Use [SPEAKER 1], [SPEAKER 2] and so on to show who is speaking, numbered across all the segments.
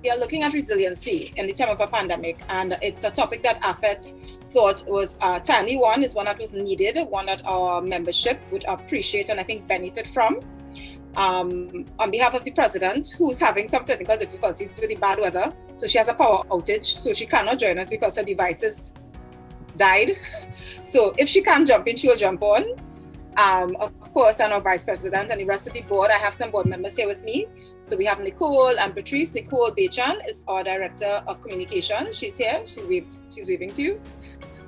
[SPEAKER 1] are looking at resiliency in the time of a pandemic, and it's a topic that AFET thought was a timely one, is one that was needed, one that our membership would appreciate and I think benefit from. On behalf of the president, who's having some technical difficulties with the bad weather, so she has a power outage, so she cannot join us because her devices died. So if she can't jump in, she will jump on. Of course, and our vice president and the rest of the board, I have some board members here with me. So we have Nicole and Patrice. Nicole Bechan is our director of communication. She's here. She's waving to you.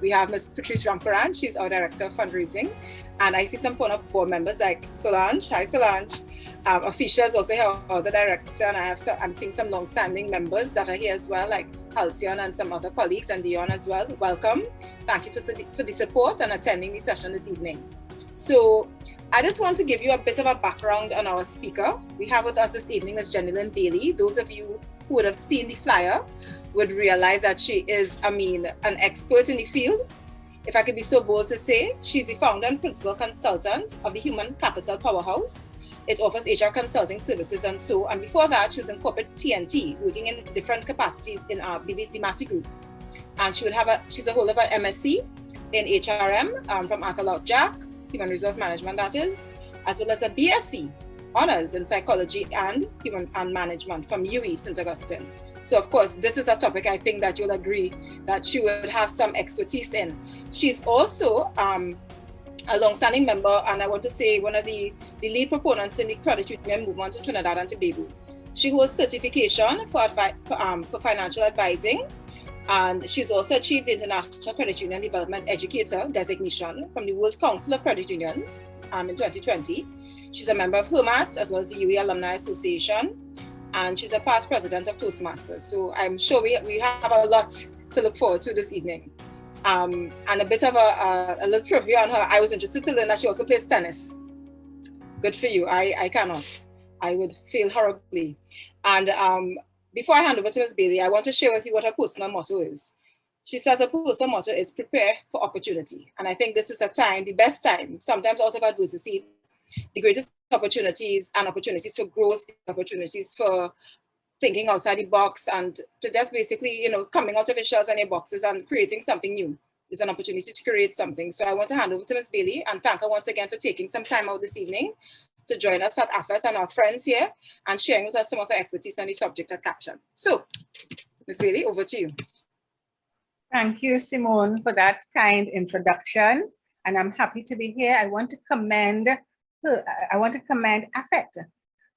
[SPEAKER 1] We have Ms. Patrice Ramparan. She's our director of fundraising. And I see some former board members like Solange. Hi, Solange. Afisha is also here, the director, and I'm seeing some long-standing members that are here as well, like Halcyon and some other colleagues, and Dion as well. Welcome. Thank you for the support and attending the session this evening. So I just want to give you a bit of a background on our speaker. We have with us this evening Ms. Jennylyn Bailey. Those of you who would have seen the flyer would realize that she is, an expert in the field. If I could be so bold to say, she's the founder and principal consultant of the Human Capital Powerhouse. It offers HR consulting services and so. And before that, she was in corporate TNT, working in different capacities in the Massey Group. And she's a holder of an MSc in HRM from Arthur Locke Jack, Human Resource Management that is, as well as a BSc honors in psychology and human and management from UE St. Augustine. So of course, this is a topic I think that you'll agree that she would have some expertise in. She's also a long-standing member, and I want to say one of the lead proponents in the credit union movement in Trinidad and Tobago. She holds certification for financial advising, and she's also achieved the International Credit Union Development Educator designation from the World Council of Credit Unions in 2020. She's a member of HERMAT as well as the UE Alumni Association, and she's a past president of Toastmasters. So I'm sure we have a lot to look forward to this evening. And a bit of a little trivia on her. I was interested to learn that she also plays tennis. Good for you. I cannot. I would fail horribly. And before I hand over to Ms. Bailey, I want to share with you what her personal motto is. She says her personal motto is prepare for opportunity. And I think this is a time, the best time, sometimes out of adversity, the greatest opportunities and opportunities for growth, opportunities for thinking outside the box, and to just basically, coming out of your shells and your boxes and creating something new. Is an opportunity to create something. So I want to hand over to Ms. Bailey and thank her once again for taking some time out this evening to join us at AFET and our friends here and sharing with us some of her expertise on the subject at Caption. So, Ms. Bailey, over to you.
[SPEAKER 2] Thank you, Simone, for that kind introduction. And I'm happy to be here. I want to commend AFET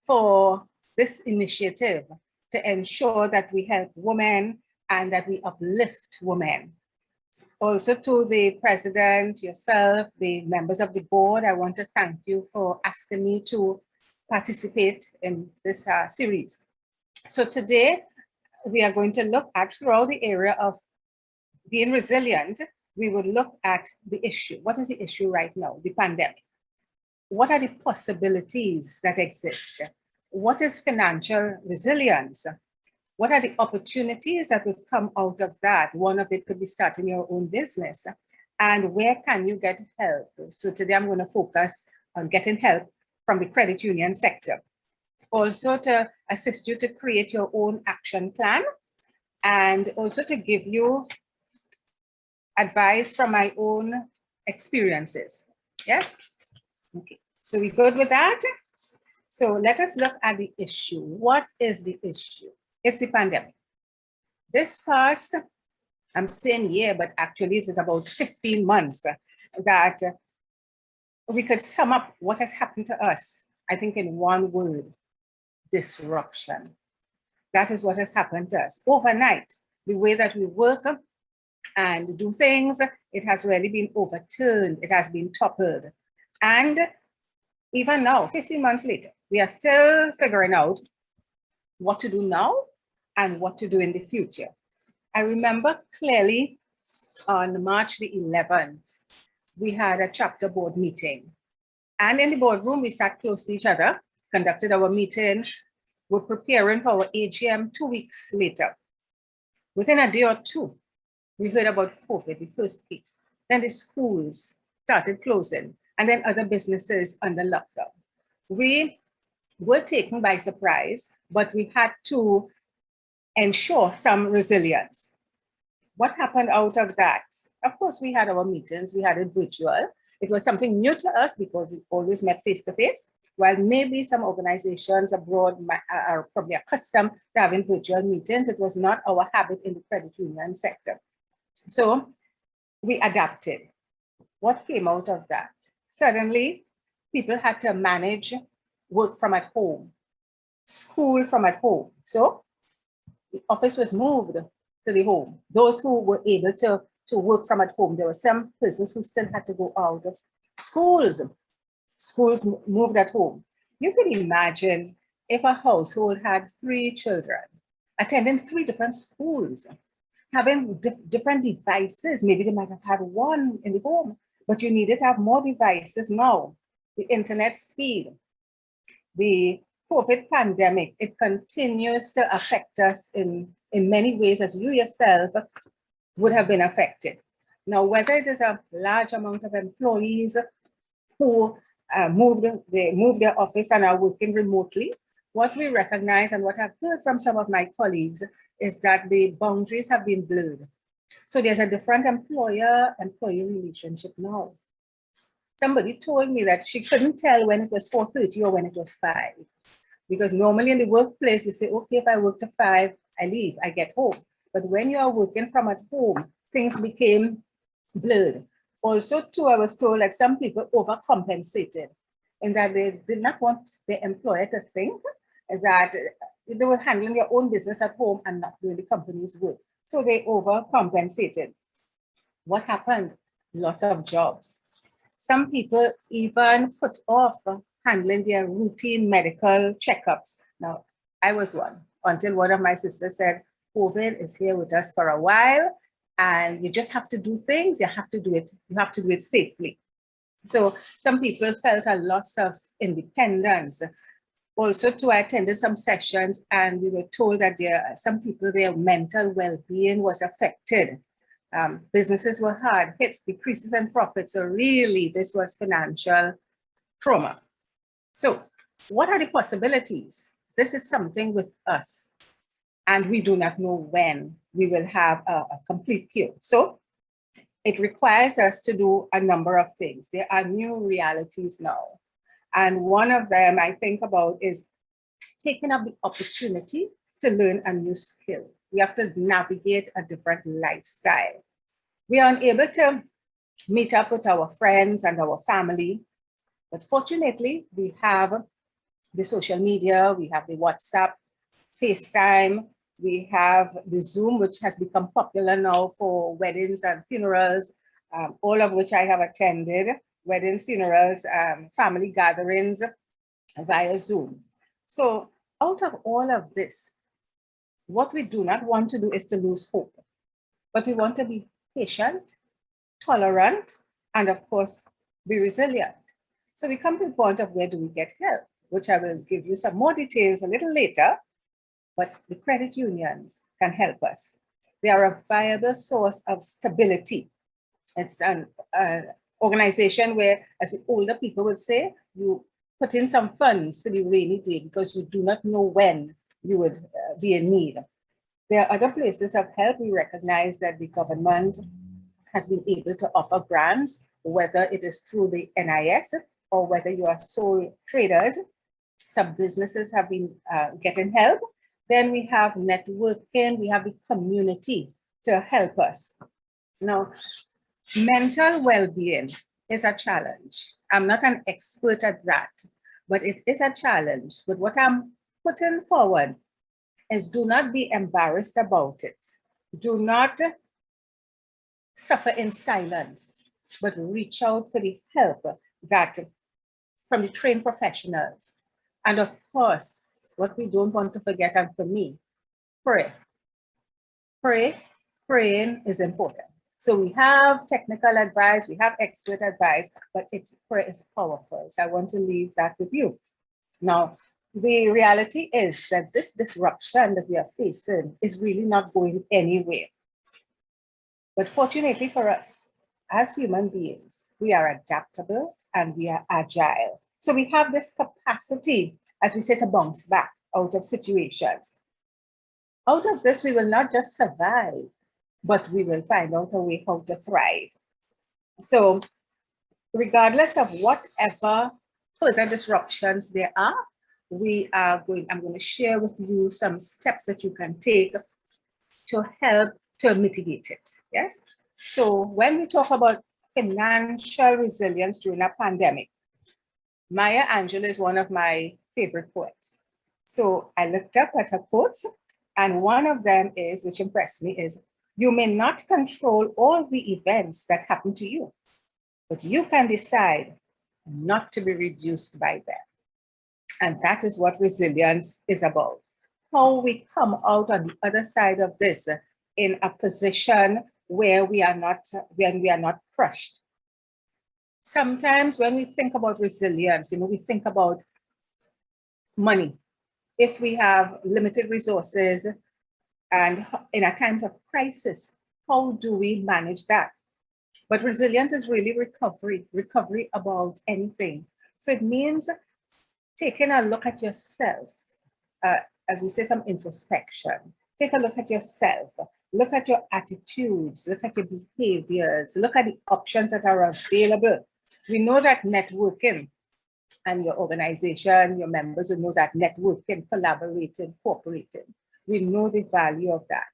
[SPEAKER 2] for this initiative to ensure that we help women and that we uplift women. Also to the president, yourself, the members of the board, I want to thank you for asking me to participate in this series. So today, we are going to look at, throughout the area of being resilient, we will look at the issue. What is the issue right now? The pandemic. What are the possibilities that exist? What is financial resilience? What are the opportunities that will come out of that? One of it could be starting your own business. And where can you get help? So today I'm going to focus on getting help from the credit union sector. Also to assist you to create your own action plan, and also to give you advice from my own experiences. Yes? Okay, so we good with that? So let us look at the issue. What is the issue? It's the pandemic. This past, I'm saying year, but actually it is about 15 months that we could sum up what has happened to us, I think in one word: disruption. That is what has happened to us. Overnight, the way that we work and do things, it has really been overturned. It has been toppled. And even now, 15 months later, we are still figuring out what to do now and what to do in the future. I remember clearly on March the 11th, we had a chapter board meeting. And in the boardroom, we sat close to each other, conducted our meeting. We're preparing for our AGM 2 weeks later. Within a day or two, we heard about COVID, the first case. Then the schools started closing, and then other businesses under lockdown. We were taken by surprise, but we had to ensure some resilience. What happened out of that? Of course, we had our meetings, we had it virtual. It was something new to us because we always met face to face, while maybe some organizations abroad are probably accustomed to having virtual meetings. It was not our habit in the credit union sector. So we adapted. What came out of that? Suddenly, people had to manage work from at home, school from at home. So the office was moved to the home. Those who were able to work from at home, there were some persons who still had to go out. Schools moved at home. You can imagine if a household had 3 children attending 3 different schools, having different devices. Maybe they might have had one in the home, but you needed to have more devices now. The internet speed, the COVID pandemic, it continues to affect us in many ways, as you yourself would have been affected. Now, whether it is a large amount of employees who moved their office and are working remotely, what we recognize and what I've heard from some of my colleagues is that the boundaries have been blurred. So there's a different employer-employee relationship now. Somebody told me that she couldn't tell when it was 4:30 or when it was 5. Because normally in the workplace, you say, okay, if I work to 5, I leave, I get home. But when you are working from at home, things became blurred. Also, too, I was told that some people overcompensated in that they did not want the employer to think that they were handling their own business at home and not doing the company's work. So they overcompensated. What happened? Loss of jobs. Some people even put off handling their routine medical checkups. Now, I was one until one of my sisters said, COVID is here with us for a while, and you just have to do things. You have to do it safely. So some people felt a loss of independence. Also, too, I attended some sessions and we were told that some people, their mental well-being was affected. Businesses were hard hit, decreases in profits. So really, this was financial trauma. So what are the possibilities? This is something with us, and we do not know when we will have a complete cure. So it requires us to do a number of things. There are new realities now. And one of them I think about is taking up the opportunity to learn a new skill. We have to navigate a different lifestyle. We are unable to meet up with our friends and our family, but fortunately, we have the social media, we have the WhatsApp, FaceTime, we have the Zoom, which has become popular now for weddings and funerals, all of which I have attended, weddings, funerals, family gatherings via Zoom. So out of all of this, what we do not want to do is to lose hope, but we want to be patient, tolerant, and of course, be resilient. So we come to the point of where do we get help, which I will give you some more details a little later, but the credit unions can help us. They are a viable source of stability. It's an organization where, as the older people would say, you put in some funds for the rainy day because you do not know when you would be in need. There are other places of help. We recognize that the government has been able to offer grants, whether it is through the NIS or whether you are sole traders. Some businesses have been getting help. Then we have networking, we have the community to help us. Now, mental well-being is a challenge. I'm not an expert at that, but it is a challenge. But what I'm putting forward is do not be embarrassed about it. Do not suffer in silence, but reach out for the help from the trained professionals. And of course, what we don't want to forget, and for me, pray. Praying is important. So we have technical advice, we have expert advice, but prayer is powerful. So I want to leave that with you. Now, the reality is that this disruption that we are facing is really not going anywhere. But fortunately for us, as human beings, we are adaptable and we are agile. So we have this capacity, as we say, to bounce back out of situations. Out of this, we will not just survive, but we will find out a way how to thrive. So regardless of whatever further disruptions there are, I'm going to share with you some steps that you can take to help to mitigate it. Yes. So when we talk about financial resilience during a pandemic, Maya Angelou is one of my favorite poets. So I looked up at her quotes, and one of them is, which impressed me, is, "You may not control all the events that happen to you, but you can decide not to be reduced by them." And that is what resilience is about. How we come out on the other side of this in a position where we are not crushed. Sometimes when we think about resilience, we think about money. If we have limited resources and in a times of crisis, how do we manage that? But resilience is really recovery about anything. So it means taking a look at yourself, as we say, some introspection. Take a look at yourself, look at your attitudes, look at your behaviors, look at the options that are available. We know that networking, and your organization, your members will know that networking, collaborating, cooperating. We know the value of that.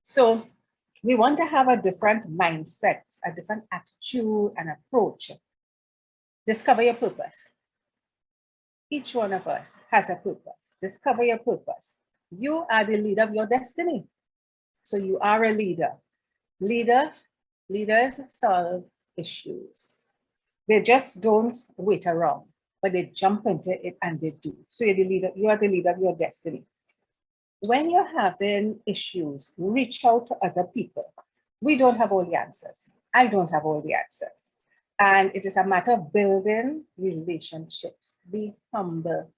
[SPEAKER 2] So we want to have a different mindset, a different attitude and approach. Discover your purpose. Each one of us has a purpose. Discover your purpose. You are the leader of your destiny. So you are a leader. Leaders solve issues. They just don't wait around, but they jump into it and they do. So you're the leader, you are the leader of your destiny. When you're having issues, reach out to other people. We don't have all the answers. I don't have all the answers. And it is a matter of building relationships. Be humble.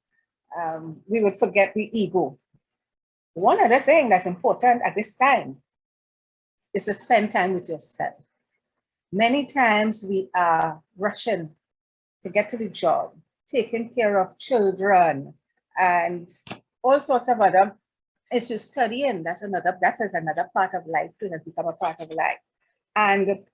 [SPEAKER 2] We would forget the ego. One other thing that's important at this time is to spend time with yourself. Many times we are rushing to get to the job, taking care of children, and all sorts of other issues. Studying, that's another part of life too, has become a part of life. And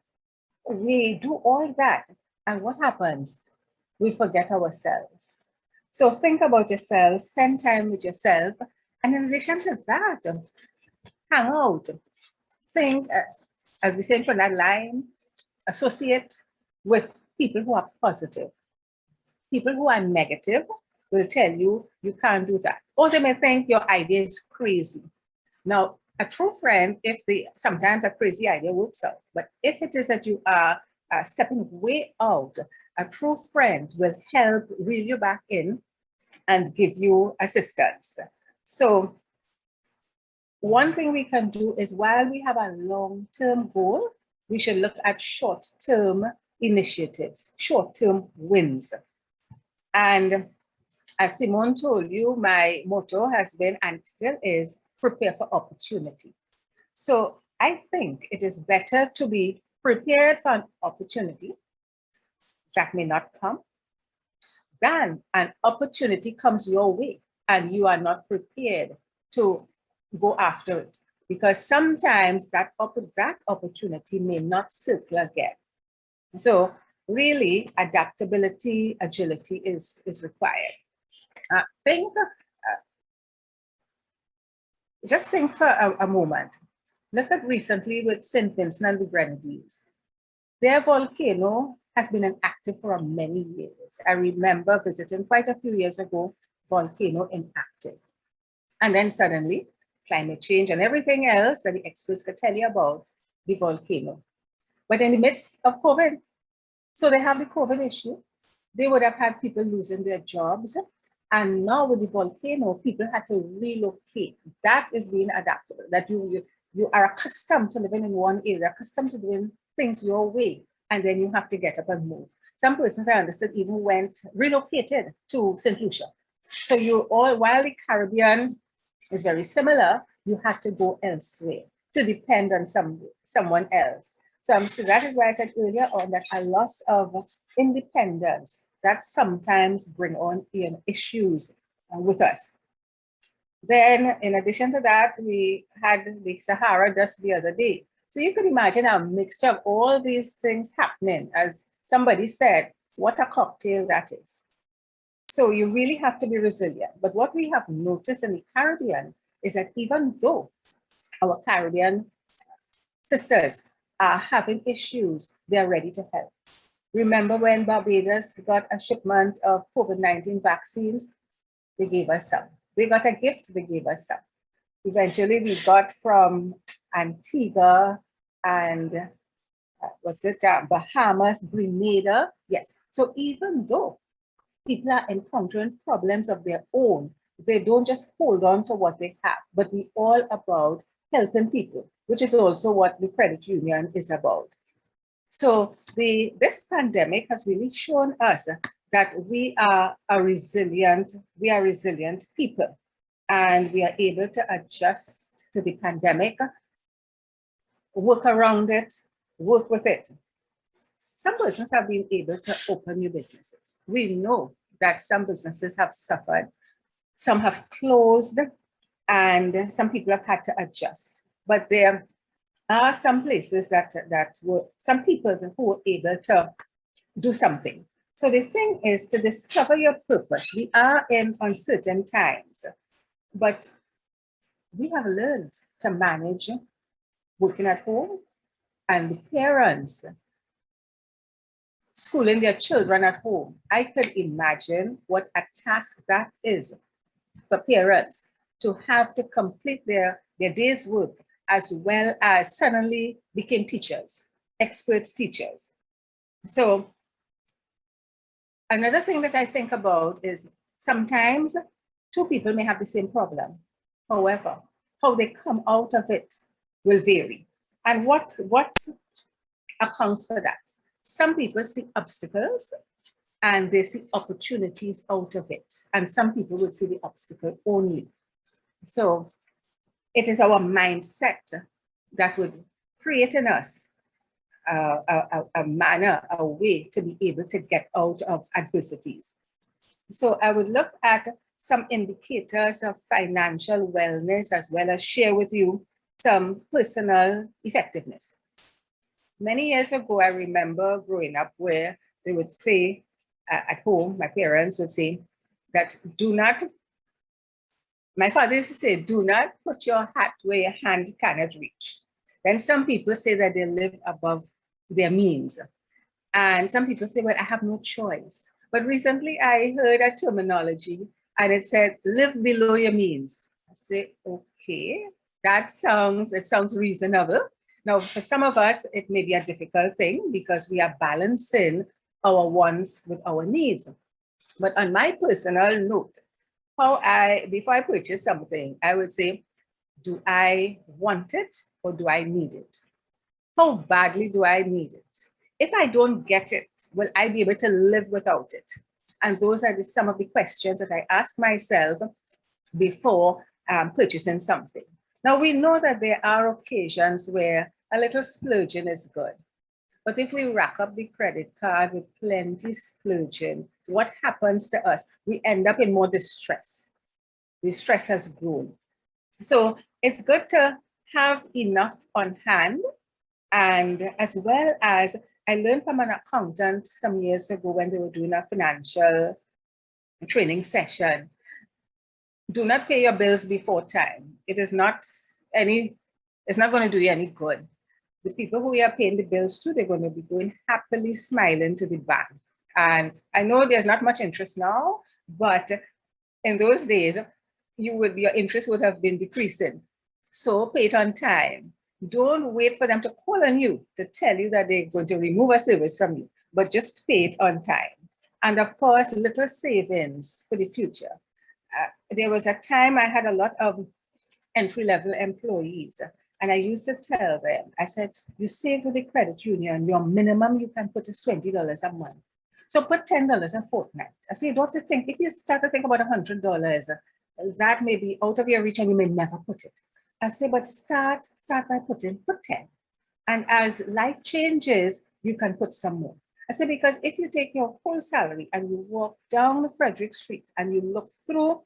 [SPEAKER 2] we do all that, and what happens? We forget ourselves. So think about yourself, spend time with yourself, and in addition to that, hang out. Think, as we say from that line, associate with people who are positive. People who are negative will tell you you can't do that, or they may think your idea is crazy. Now, a true friend, sometimes a crazy idea works out, but if it is that you are stepping way out, a true friend will help reel you back in and give you assistance. So one thing we can do is, while we have a long-term goal, we should look at short-term initiatives, short-term wins. And as Simone told you, my motto has been, and still is, prepare for opportunity. So I think it is better to be prepared for an opportunity that may not come than an opportunity comes your way and you are not prepared to go after it, because sometimes that opportunity may not circle again. So really, adaptability, agility is required. Just think for a moment. Look at recently with St. Vincent and the Grenadines. Their volcano has been inactive for many years. I remember visiting quite a few years ago, volcano inactive. And then suddenly, climate change and everything else that the experts could tell you about the volcano. But in the midst of COVID, so they have the COVID issue, they would have had people losing their jobs. And now with the volcano, people had to relocate. That is being adaptable, that you are accustomed to living in one area, accustomed to doing things your way, and then you have to get up and move. Some persons, I understood, even relocated to St. Lucia. So while the Caribbean is very similar, you had to go elsewhere to depend on someone else. So that is why I said earlier on that a loss of independence that sometimes bring on issues with us. Then in addition to that, we had the Sahara just the other day. So you can imagine a mixture of all these things happening. As somebody said, what a cocktail that is. So you really have to be resilient. But what we have noticed in the Caribbean is that even though our Caribbean sisters are having issues, they're ready to help. Remember when Barbados got a shipment of COVID-19 vaccines? They gave us some. They got a gift, they gave us some. Eventually, we got from Antigua and Bahamas, Grenada. Yes. So even though people are encountering problems of their own, they don't just hold on to what they have, but we all about helping people, which is also what the credit union is about. So this pandemic has really shown us that we are resilient people, and we are able to adjust to the pandemic, work around it, work with it. Some persons have been able to open new businesses. We know that some businesses have suffered, some have closed, and some people have had to adjust. But there are some places that were, some people who were able to do something. So the thing is to discover your purpose. We are in uncertain times, but we have learned to manage working at home, and the parents schooling their children at home. I could imagine what a task that is for parents to have to complete their day's work, as well as suddenly became teachers, expert teachers. So another thing that I think about is sometimes two people may have the same problem. However, how they come out of it will vary. And what accounts for that? Some people see obstacles and they see opportunities out of it. And some people would see the obstacle only. So it is our mindset that would create in us a manner, a way to be able to get out of adversities. So I would look at some indicators of financial wellness, as well as share with you some personal effectiveness. Many years ago, I remember growing up where they would say at home, my parents would say that my father used to say, do not put your hat where your hand cannot reach. Then some people say that they live above their means. And some people say, well, I have no choice. But recently I heard a terminology and it said, live below your means. I say, okay, it sounds reasonable. Now, for some of us, it may be a difficult thing because we are balancing our wants with our needs. But on my personal note, before I purchase something, I would say, do I want it or do I need it? How badly do I need it? If I don't get it, will I be able to live without it? And those are some of the questions that I ask myself before purchasing something. Now, we know that there are occasions where a little splurging is good. But if we rack up the credit card with plenty splurging, what happens to us? We end up in more distress. The stress has grown. So it's good to have enough on hand. And as well as I learned from an accountant some years ago when they were doing a financial training session, do not pay your bills before time. It's not going to do you any good. The people who are paying the bills to, they're going to be going happily smiling to the bank. And I know there's not much interest now, but in those days, your interest would have been decreasing. So pay it on time. Don't wait for them to call on you to tell you that they're going to remove a service from you, but just pay it on time. And of course, little savings for the future. There was a time I had a lot of entry-level employees, and I used to tell them, I said, you save with the credit union, your minimum you can put is $20 a month. So put $10 a fortnight. I say, you don't have to think, if you start to think about $100, that may be out of your reach and you may never put it. I say, but start by put 10. And as life changes, you can put some more. I say, because if you take your whole salary and you walk down Frederick Street and you look through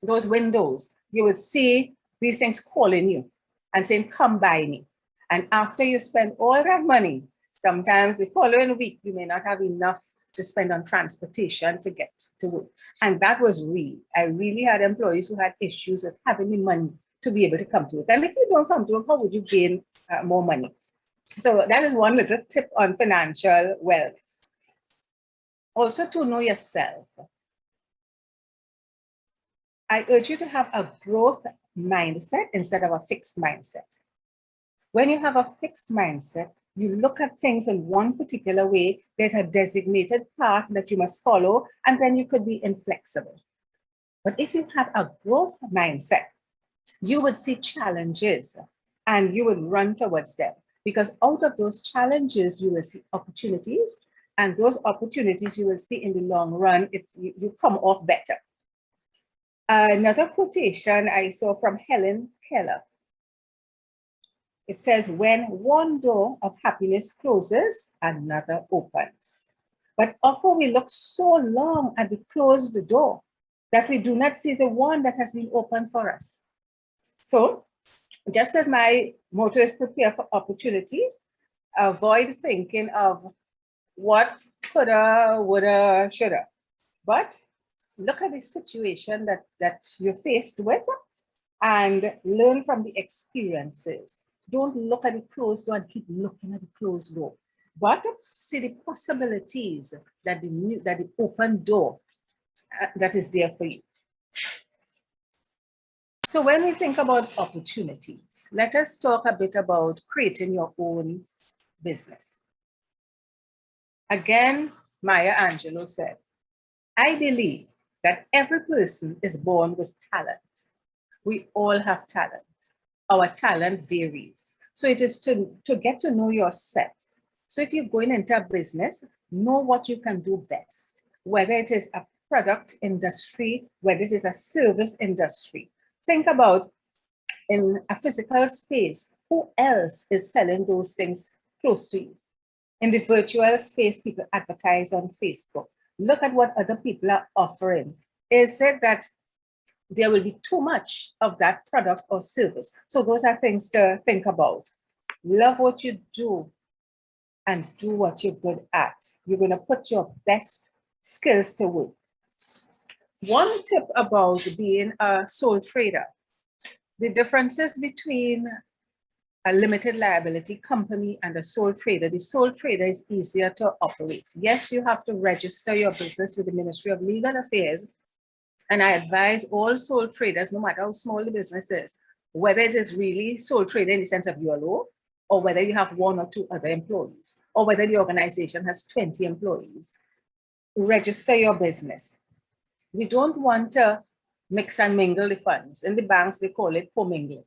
[SPEAKER 2] those windows you would see these things calling you and saying, come buy me. And after you spend all that money, sometimes the following week, you may not have enough to spend on transportation to get to work. And that was real. I really had employees who had issues with having the money to be able to come to work. And if you don't come to work, how would you gain more money? So that is one little tip on financial wellness. Also, to know yourself. I urge you to have a growth mindset instead of a fixed mindset. When you have a fixed mindset, you look at things in one particular way, there's a designated path that you must follow, and then you could be inflexible. But if you have a growth mindset, you would see challenges and you would run towards them, because out of those challenges, you will see opportunities, and those opportunities you will see in the long run, you come off better. Another quotation I saw from Helen Keller. It says, when one door of happiness closes, another opens. But often we look so long at the closed door that we do not see the one that has been opened for us. So just as my motto is prepare for opportunity, avoid thinking of what coulda, woulda, shoulda. But look at the situation that you're faced with and learn from the experiences. Don't look at the closed door and keep looking at the closed door, but see the possibilities that the open door that is there for you. So when we think about opportunities, let us talk a bit about creating your own business. Again, Maya Angelou said, I believe that every person is born with talent. We all have talent. Our talent varies. So it is to get to know yourself. So if you're going into a business, know what you can do best, whether it is a product industry, whether it is a service industry. Think about in a physical space, who else is selling those things close to you? In the virtual space, people advertise on Facebook. Look at what other people are offering. Is it that there will be too much of that product or service? So those are things to think about. Love what you do and do what you're good at. You're going to put your best skills to work. One tip about being a sole trader, the differences between a limited liability company and a sole trader. The sole trader is easier to operate. Yes, you have to register your business with the Ministry of Legal Affairs. And I advise all sole traders, no matter how small the business is, whether it is really sole trader in the sense of you're alone, or whether you have one or two other employees, or whether the organization has 20 employees, register your business. We don't want to mix and mingle the funds. In the banks, they call it commingling.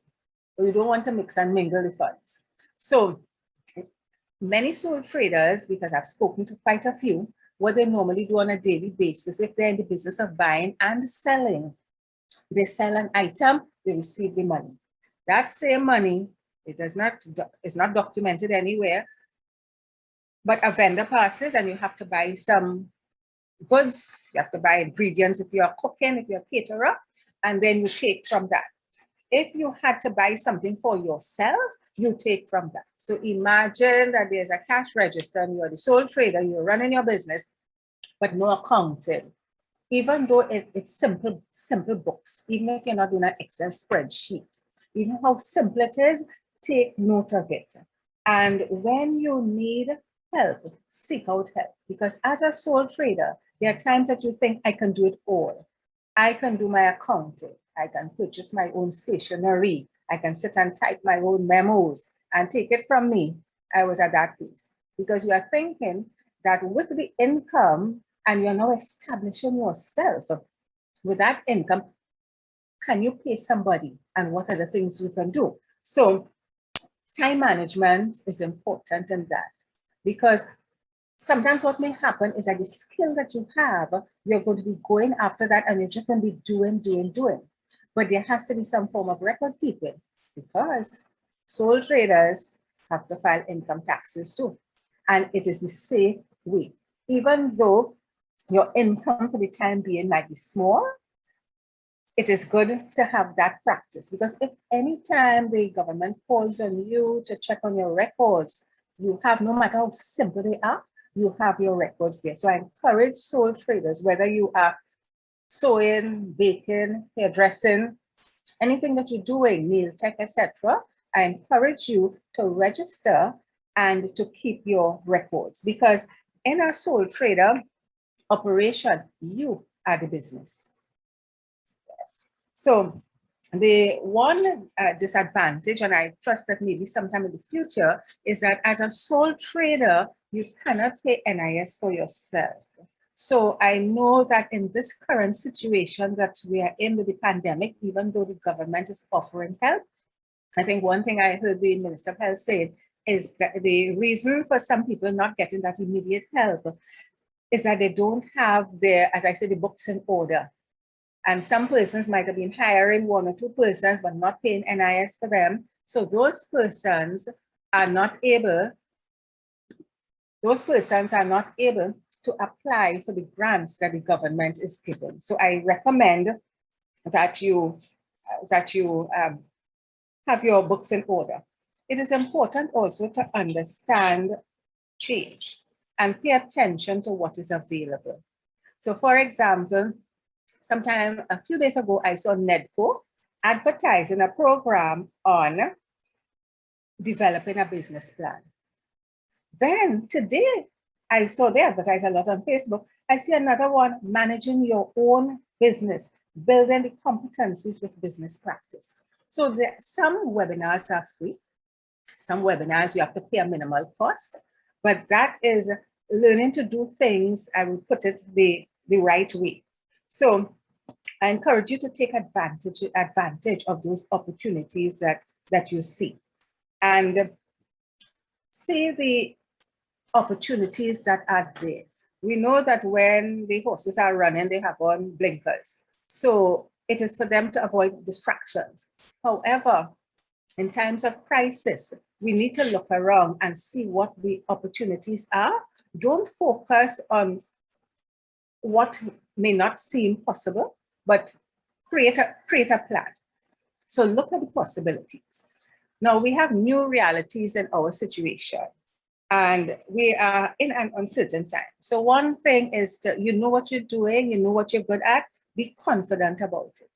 [SPEAKER 2] We don't want to mix and mingle the funds. So many sole traders, because I've spoken to quite a few, what they normally do on a daily basis, if they're in the business of buying and selling, they sell an item, they receive the money. That same money, it's not documented anywhere, but a vendor passes and you have to buy some goods, you have to buy ingredients if you're cooking, if you're a caterer, and then you take from that. If you had to buy something for yourself, you take from that. So imagine that there's a cash register and you're the sole trader, you're running your business, but no accounting. Even though it's simple books, even if you're not doing an Excel spreadsheet, even how simple it is, take note of it. And when you need help, seek out help. Because as a sole trader, there are times that you think, I can do it all. I can do my accounting. I can purchase my own stationery. I can sit and type my own memos and take it from me. I was at that place because you are thinking that with the income and you're now establishing yourself with that income, can you pay somebody and what are the things you can do? So time management is important in that because sometimes what may happen is that the skill that you have, you're going to be going after that and you're just going to be doing. But there has to be some form of record keeping because sole traders have to file income taxes too. And it is the safe way. Even though your income for the time being might be small, it is good to have that practice, because if anytime the government calls on you to check on your records, you have, no matter how simple they are, you have your records there. So I encourage sole traders, whether you are sewing, baking, hairdressing, anything that you're doing, nail tech, etc., I encourage you to register and to keep your records, because in a sole trader operation, you are the business. Yes. So the one disadvantage, and I trust that maybe sometime in the future, is that as a sole trader, you cannot pay NIS for yourself. So I know that in this current situation that we are in with the pandemic, even though the government is offering help, I think one thing I heard the Minister of Health say is that the reason for some people not getting that immediate help is that they don't have their, as I said, the books in order. And some persons might have been hiring one or two persons, but not paying NIS for them. So those persons are not able to apply for the grants that the government is giving. So I recommend that you have your books in order. It is important also to understand change and pay attention to what is available. So for example, sometime a few days ago, I saw NEDCO advertising a program on developing a business plan. Then today, I saw they advertise a lot on Facebook. I see another one, managing your own business, building the competencies with business practice. So some webinars are free. Some webinars you have to pay a minimal cost, but that is learning to do things, I will put it the right way. So I encourage you to take advantage of those opportunities that you see, and see the opportunities that are there. We know that when the horses are running, they have on blinkers. So it is for them to avoid distractions. However, in times of crisis, we need to look around and see what the opportunities are. Don't focus on what may not seem possible, but create a plan. So look at the possibilities. Now we have new realities in our situation, and we are in an uncertain time. So one thing is to, you know what you're doing, you know what you're good at, be confident about it.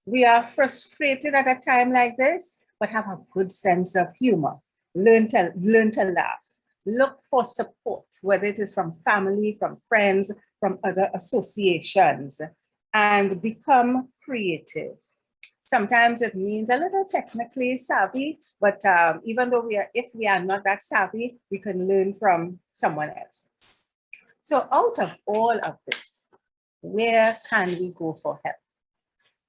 [SPEAKER 2] We are frustrated at a time like this, but have a good sense of humor. Learn to laugh. Look for support, whether it is from family, from friends, from other associations, and become creative. Sometimes it means a little technically savvy, but even though if we are not that savvy, we can learn from someone else. So out of all of this, where can we go for help?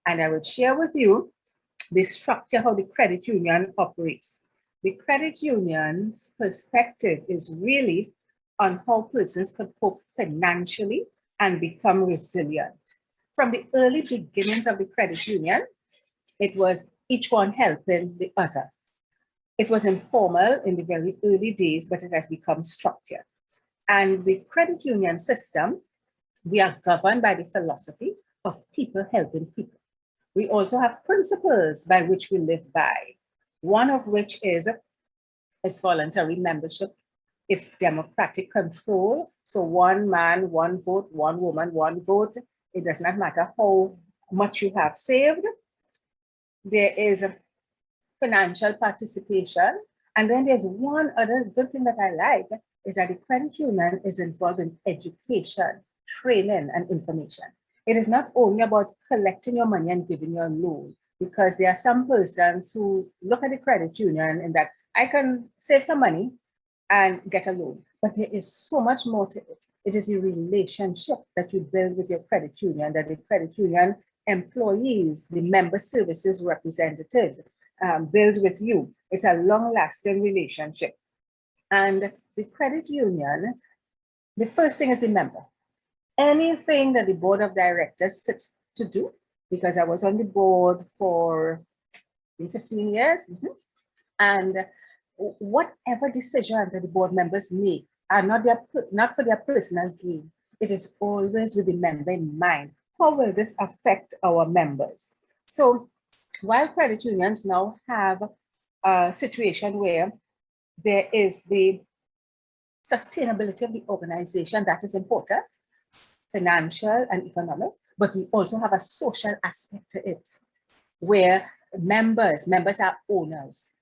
[SPEAKER 2] And I will share with you the structure, how the credit union operates. The credit union's perspective is really on how persons can cope financially and become resilient. From the early beginnings of the credit union, it was each one helping the other. It was informal in the very early days, but it has become structured. And the credit union system, we are governed by the philosophy of people helping people. We also have principles by which we live by, one of which is voluntary membership, is democratic control. So one man, one vote, one woman, one vote. It does not matter how much you have saved. There is financial participation. And then there's one other good thing that I like, is that the credit union is involved in education, training, and information. It is not only about collecting your money and giving you a loan, because there are some persons who look at the credit union and that I can save some money and get a loan, but there is so much more to it. It is a relationship that you build with your credit union, that the credit union employees, the member services representatives build with you. It's a long-lasting relationship. And the credit union, the first thing is the member. Anything that the board of directors sit to do, because I was on the board for 15 years, and whatever decisions that the board members make are not for their personal gain. It is always with the member in mind. how will this affect our members? So while credit unions now have a situation where there is the sustainability of the organization that is important, financial and economic, but we also have a social aspect to it where members are owners.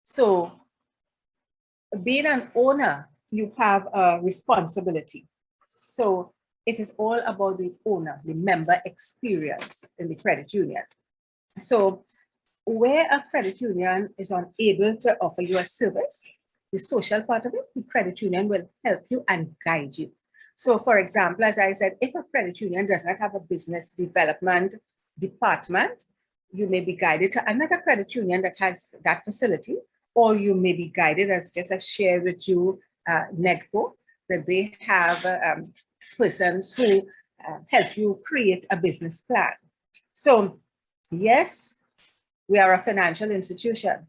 [SPEAKER 2] So being an owner, you have a responsibility. So it is all about the owner, the member experience in the credit union. So where a credit union is unable to offer you a service, the social part of it, the credit union will help you and guide you. So for example, as I said, if a credit union does not have a business development department, you may be guided to another credit union that has that facility, or you may be guided, as just I shared with you, NEDCO, that they have persons who help you create a business plan. So yes, we are a financial institution,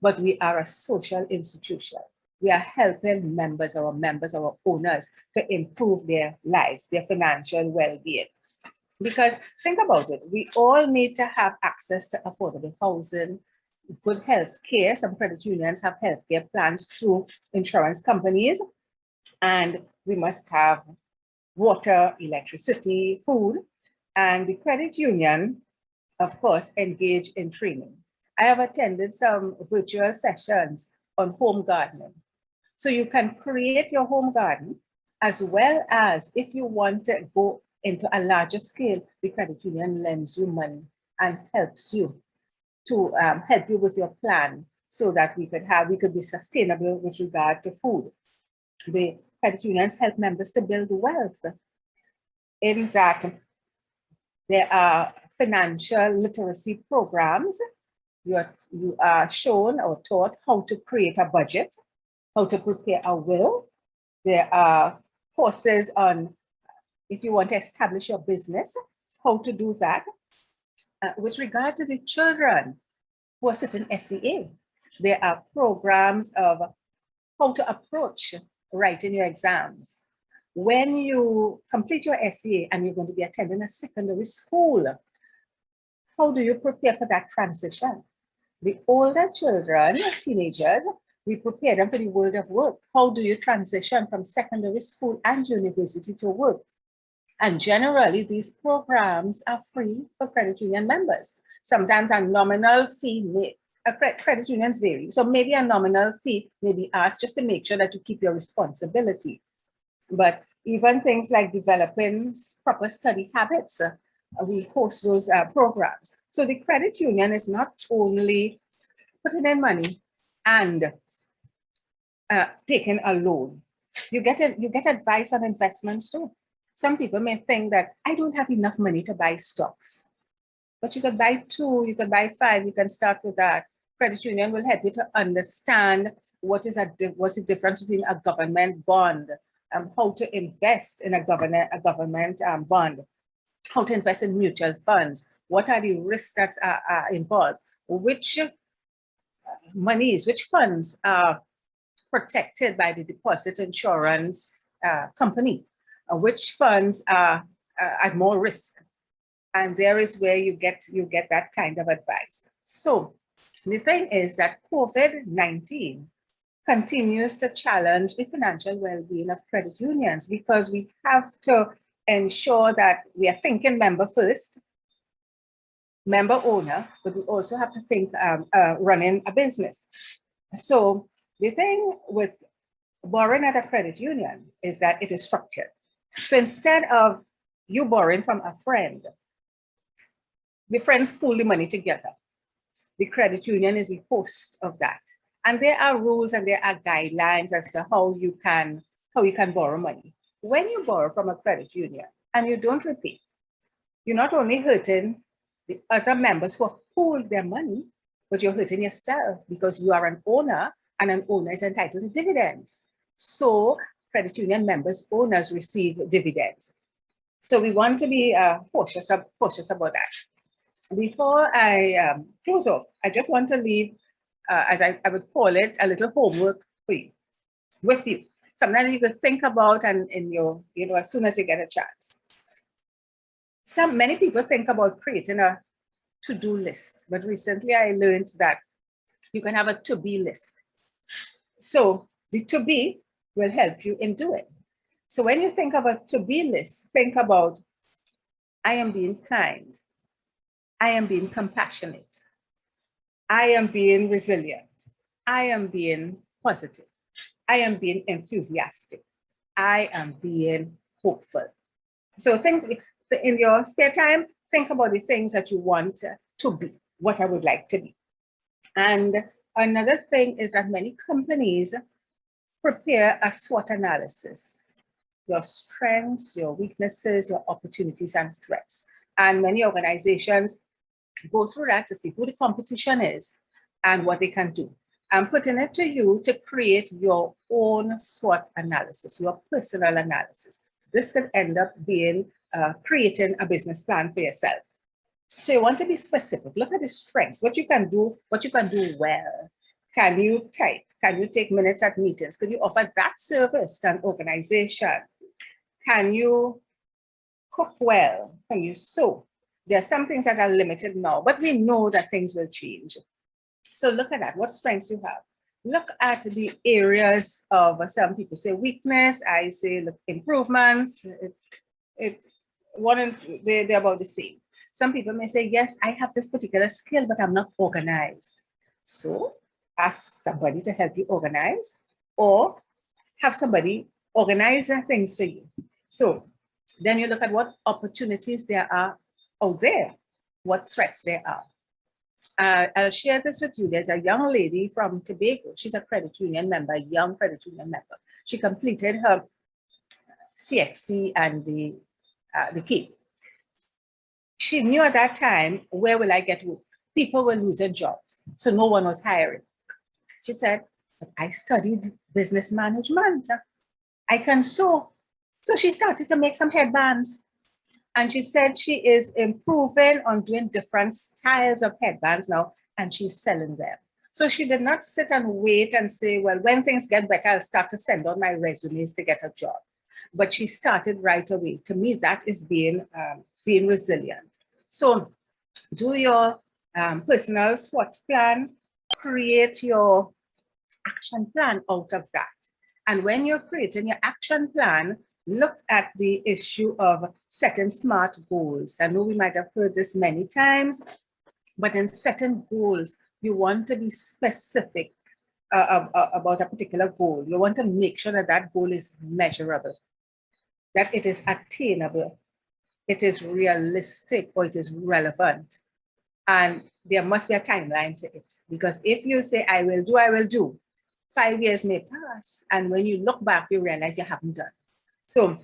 [SPEAKER 2] but we are a social institution. We are helping members, our owners, to improve their lives, their financial well-being. Because think about it, we all need to have access to affordable housing, good health care. Some credit unions have healthcare plans through insurance companies, and we must have water, electricity, food, and the credit union, of course, engage in training. I have attended some virtual sessions on home gardening. So you can create your home garden, as well as if you want to go into a larger scale, the credit union lends you money and helps you to help you with your plan so that we could be sustainable with regard to food. The credit unions help members to build wealth in that there are financial literacy programs. You are shown or taught how to create a budget, how to prepare a will. There are courses on if you want to establish your business, how to do that. With regard to the children who are sitting SEA, there are programs of how to approach writing your exams. When you complete your SEA and you're going to be attending a secondary school, how do you prepare for that transition? The older children, teenagers, we prepare them for the world of work. How do you transition from secondary school and university to work? And generally, these programs are free for credit union members. Sometimes a nominal fee, credit unions vary. So maybe a nominal fee may be asked just to make sure that you keep your responsibility. But even things like developing proper study habits, we host those programs. So the credit union is not only putting in money and taking a loan. You get advice on investments too. Some people may think that I don't have enough money to buy stocks, but you could buy 2, you could buy 5, you can start with that. Credit union will help you to understand what's the difference between a government bond, how to invest in a government bond, how to invest in mutual funds, what are the risks that are involved, which funds are protected by the deposit insurance company, which funds are at more risk. And there is where you get that kind of advice. So the thing is that COVID-19 continues to challenge the financial well-being of credit unions, because we have to ensure that we are thinking member first, member owner, but we also have to think running a business. So the thing with borrowing at a credit union is that it is structured. So instead of you borrowing from a friend, the friends pool the money together. The credit union is the host of that. And there are rules and there are guidelines as to how you can borrow money. When you borrow from a credit union and you don't repay, you're not only hurting the other members who have pooled their money, but you're hurting yourself, because you are an owner and an owner is entitled to dividends. So credit union members, owners receive dividends. So we want to be cautious about that. Before I close off, I just want to leave, as I would call it, a little homework for you, with you. Something you could think about and in your, as soon as you get a chance. Many people think about creating a to-do list, but recently I learned that you can have a to-be list. So the to-be will help you in doing. So when you think of a to-be list, think about, I am being kind. I am being compassionate. I am being resilient. I am being positive. I am being enthusiastic. I am being hopeful. So think in your spare time, think about the things that you want to be, what I would like to be. And another thing is that many companies prepare a SWOT analysis, your strengths, your weaknesses, your opportunities and threats. And many organizations go through that to see who the competition is and what they can do. I'm putting it to you to create your own SWOT analysis, your personal analysis. This could end up being creating a business plan for yourself. So you want to be specific. Look at the strengths, what you can do well. Can you type? Can you take minutes at meetings? Could you offer that service to an organization? Can you cook well? Can you sew? There are some things that are limited now, but we know that things will change. So look at that, what strengths you have. Look at the areas of, some people say weakness, I say look, improvements. They're about the same. Some people may say, yes, I have this particular skill, but I'm not organized. So ask somebody to help you organize, or have somebody organize things for you. So then you look at what opportunities there are out there, what threats there are. I'll share this with you. There's a young lady from Tobago. She's a credit union member, a young credit union member. She completed her CXC and the key. She knew at that time, where will I get work? People were losing jobs, so no one was hiring. She said, but I studied business management. I can sew. So she started to make some headbands. And she said she is improving on doing different styles of headbands now, and she's selling them. So she did not sit and wait and say, well, when things get better, I'll start to send out my resumes to get a job. But she started right away. To me, that is being resilient. So do your personal SWOT plan, create your action plan out of that. And when you're creating your action plan, look at the issue of setting SMART goals. I know we might have heard this many times, but in setting goals, you want to be specific about a particular goal. You want to make sure that that goal is measurable, that it is attainable, it is realistic, or it is relevant. And there must be a timeline to it. Because if you say, I will do, 5 years may pass. And when you look back, you realize you haven't done. So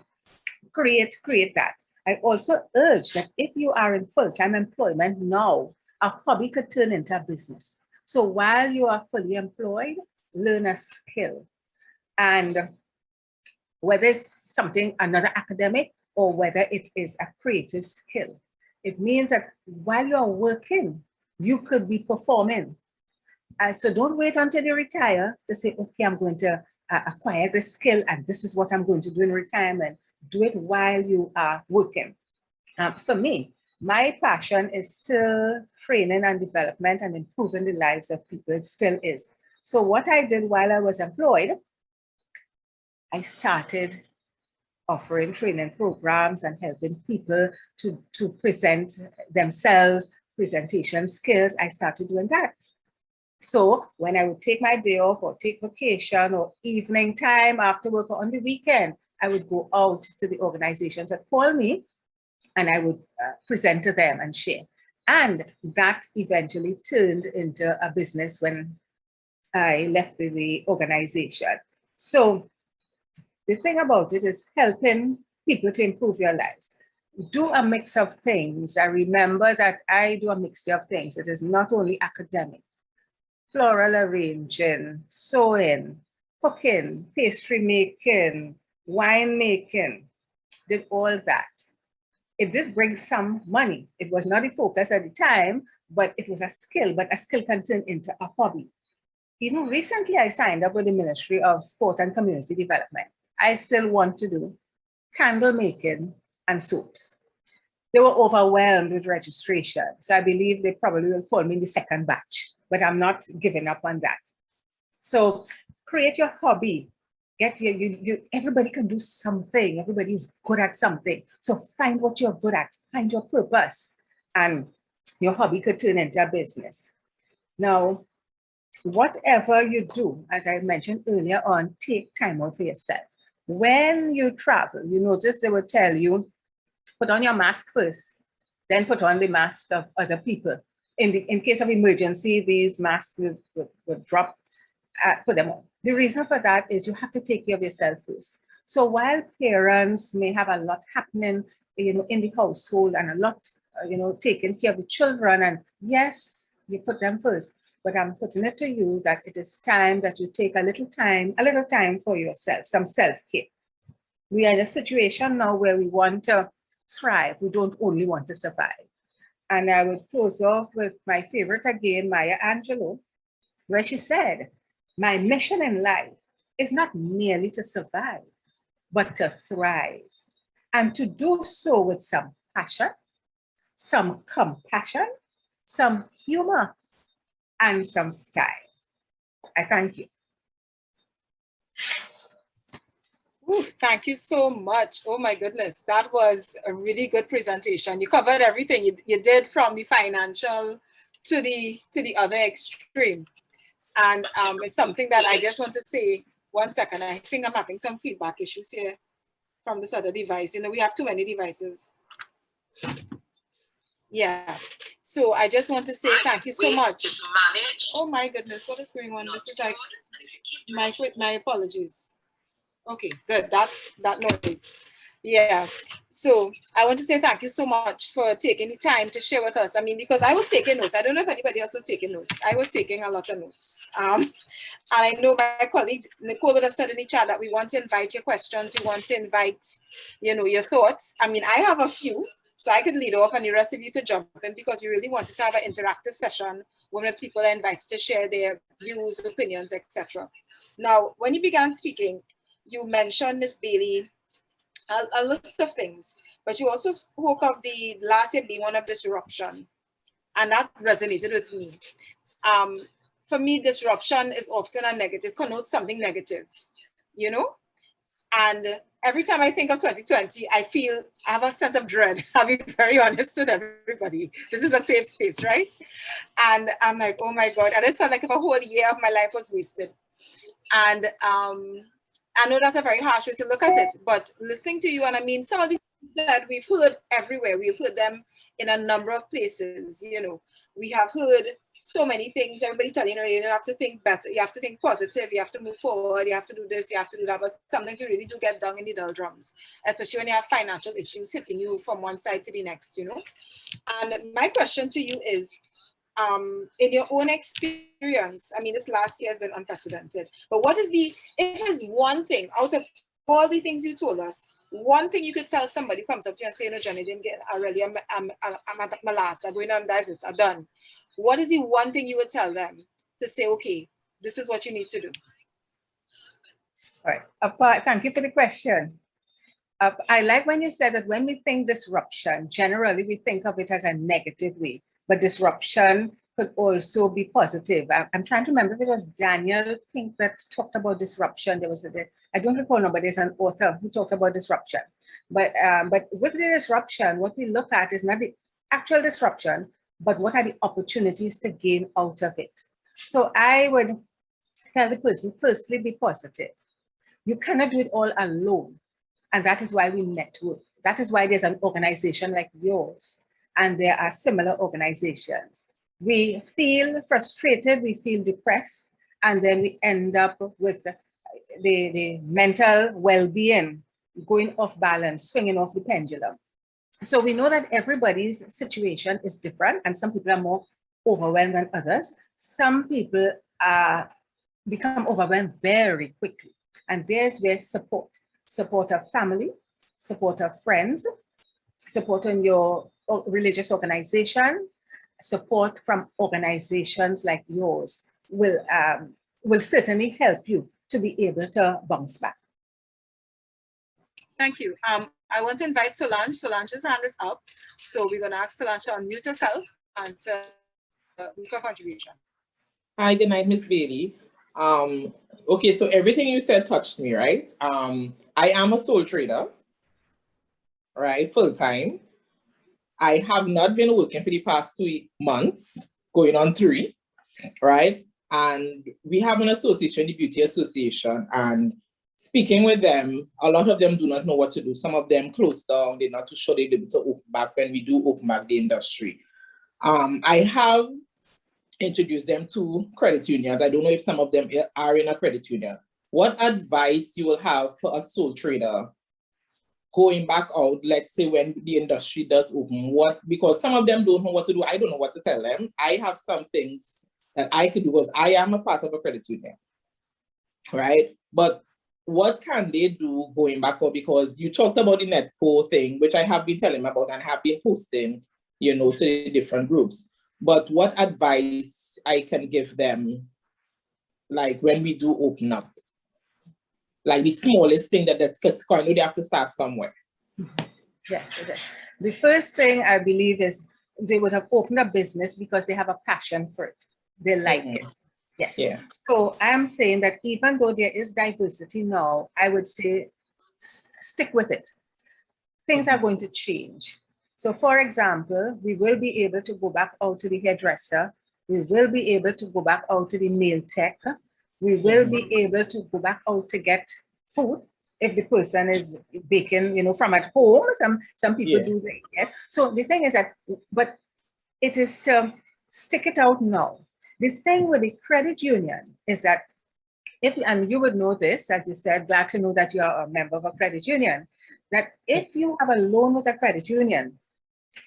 [SPEAKER 2] create that. I also urge that if you are in full-time employment now, a hobby could turn into a business. So while you are fully employed, learn a skill. And whether it's something, another academic, or whether it is a creative skill, it means that while you're working, you could be performing. So don't wait until you retire to say, okay, I'm going to acquire this skill and this is what I'm going to do in retirement. Do it while you are working. For me, my passion is still training and development and improving the lives of people. It still is. So what I did while I was employed, I started offering training programs and helping people to present themselves, presentation skills. I started doing that. So when I would take my day off or take vacation or evening time after work or on the weekend, I would go out to the organizations that call me and I would present to them and share. And that eventually turned into a business when I left the organization. So the thing about it is helping people to improve their lives. Do a mix of things. I remember that I do a mixture of things. It is not only academic. Floral arranging, sewing, cooking, pastry making, wine making, did all that. It did bring some money. It was not the focus at the time, but it was a skill, but a skill can turn into a hobby. Even recently, I signed up with the Ministry of Sport and Community Development. I still want to do candle making and soaps. they were overwhelmed with registration. So I believe they probably will call me in the second batch, but I'm not giving up on that. So create your hobby. Get everybody can do something. Everybody's good at something. So find what you're good at, find your purpose, and your hobby could turn into a business. Now, whatever you do, as I mentioned earlier on, take time out for yourself. When you travel, you notice they will tell you, put on your mask first, then put on the mask of other people. In case of emergency, these masks will drop, put them on. The reason for that is you have to take care of yourself first. So while parents may have a lot happening, in the household and a lot, taking care of the children, and yes, you put them first, but I'm putting it to you that it is time that you take a little time for yourself, some self-care. We are in a situation now where we want to thrive. We don't only want to survive. And I would close off with my favorite again, Maya Angelou, where she said, my mission in life is not merely to survive, but to thrive. And to do so with some passion, some compassion, some humor, and some style. I thank you.
[SPEAKER 1] Ooh, thank you so much. Oh my goodness, that was a really good presentation. You covered everything. You did from the financial to the other extreme. And it's something that I just want to say, 1 second. I think I'm having some feedback issues here from this other device. We have too many devices. Yeah. So I just want to say thank you so much. Oh my goodness, what is going on? This is like my apologies. Okay, good. That noise. Yeah. So I want to say thank you so much for taking the time to share with us. I mean, because I was taking notes. I don't know if anybody else was taking notes. I was taking a lot of notes. And I know my colleague Nicole would have said in the chat that we want to invite your questions. We want to invite, your thoughts. I mean, I have a few, so I could lead off and the rest of you could jump in, because we really wanted to have an interactive session where people are invited to share their views, opinions, etc. Now, when you began speaking, you mentioned, Ms. Bailey, a list of things, but you also spoke of the last year being one of disruption, and that resonated with me. For me, disruption is often a negative, connotes something negative, and every time I think of 2020, I have a sense of dread. I'll be very honest with everybody. This is a safe space, right? And I'm like, oh my God, I just felt like if a whole year of my life was wasted. And I know that's a very harsh way to look at it, but listening to you, and I mean, some of the things that we've heard everywhere, we've heard them in a number of places. We have heard so many things. Everybody telling you have to think better, you have to think positive, you have to move forward, you have to do this, you have to do that. But sometimes you really do get down in the doldrums, especially when you have financial issues hitting you from one side to the next. And my question to you is, in your own experience, I mean, this last year has been unprecedented, but if there's one thing out of all the things you told us, one thing you could tell somebody who comes up to you and say, no, Jenny, didn't get, I'm at my last, I'm going on, that's it, I'm done. What is the one thing you would tell them to say, okay, this is what you need to do?
[SPEAKER 2] All right, thank you for the question. I like when you said that when we think disruption, generally we think of it as a negative way. But disruption could also be positive. I'm trying to remember if it was Daniel Pink that talked about disruption. I don't recall now, but there's an author who talked about disruption. But with the disruption, what we look at is not the actual disruption, but what are the opportunities to gain out of it. So I would tell the person, firstly, be positive. You cannot do it all alone. And that is why we network. That is why there's an organization like yours. And there are similar organizations. We feel frustrated, we feel depressed, and then we end up with the mental well-being going off balance, swinging off the pendulum. So we know that everybody's situation is different, and some people are more overwhelmed than others. Some people become overwhelmed very quickly. And there's where support of family, support of friends, support in your religious organization, support from organizations like yours will certainly help you to be able to bounce back.
[SPEAKER 1] Thank you. I want to invite Solange. Solange's hand is up. So we're going to ask Solange to unmute herself and make a contribution.
[SPEAKER 3] Hi, good night, Miss Bailey. Okay, so everything you said touched me, right? I am a sole trader, right, full time. I have not been working for the past 2 months, going on 3, right? And we have an association, the Beauty Association, and speaking with them, a lot of them do not know what to do. Some of them closed down. They're not too sure they'll be able to open back when we do open back the industry. I have introduced them to credit unions. I don't know if some of them are in a credit union. What advice you will have for a sole trader going back out, let's say when the industry does open? Because some of them don't know what to do. I don't know what to tell them. I have some things that I could do because I am a part of a credit union, right? But what can they do going back out? Because you talked about the Netco thing, which I have been telling them about and have been posting, to the different groups. But what advice I can give them, like when we do open up? Like the smallest thing that's I know they have to start somewhere.
[SPEAKER 2] Yes, it is. The first thing I believe is they would have opened a business because they have a passion for it. They like it. Yes.
[SPEAKER 3] Yeah.
[SPEAKER 2] So I'm saying that even though there is diversity now, I would say stick with it. Things are going to change. So for example, we will be able to go back out to the hairdresser. We will be able to go back out to the nail tech. We will be able to go back out to get food if the person is baking, from at home. Some people do that, yes. So the thing is that, but it is to stick it out now. The thing with the credit union is that and you would know this, as you said, glad to know that you are a member of a credit union, that if you have a loan with a credit union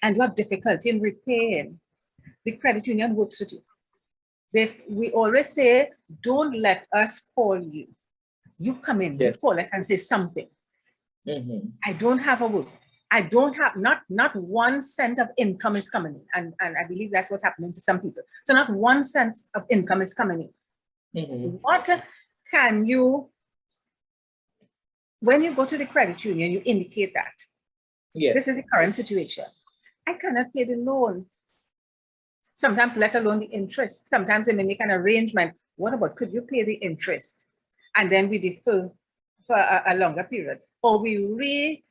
[SPEAKER 2] and you have difficulty in repaying, the credit union works with you. We always say, don't let us call you. You come in, you call us and say something. I don't have a work. I don't have, not 1 cent of income is coming in. And I believe that's what's happening to some people. So not 1 cent of income is coming in. What can you, when you go to the credit union, you indicate that this is the current situation. I cannot pay the loan. Sometimes let alone the interest. Sometimes they may make an arrangement. What about, could you pay the interest? And then we defer for a longer period. Or we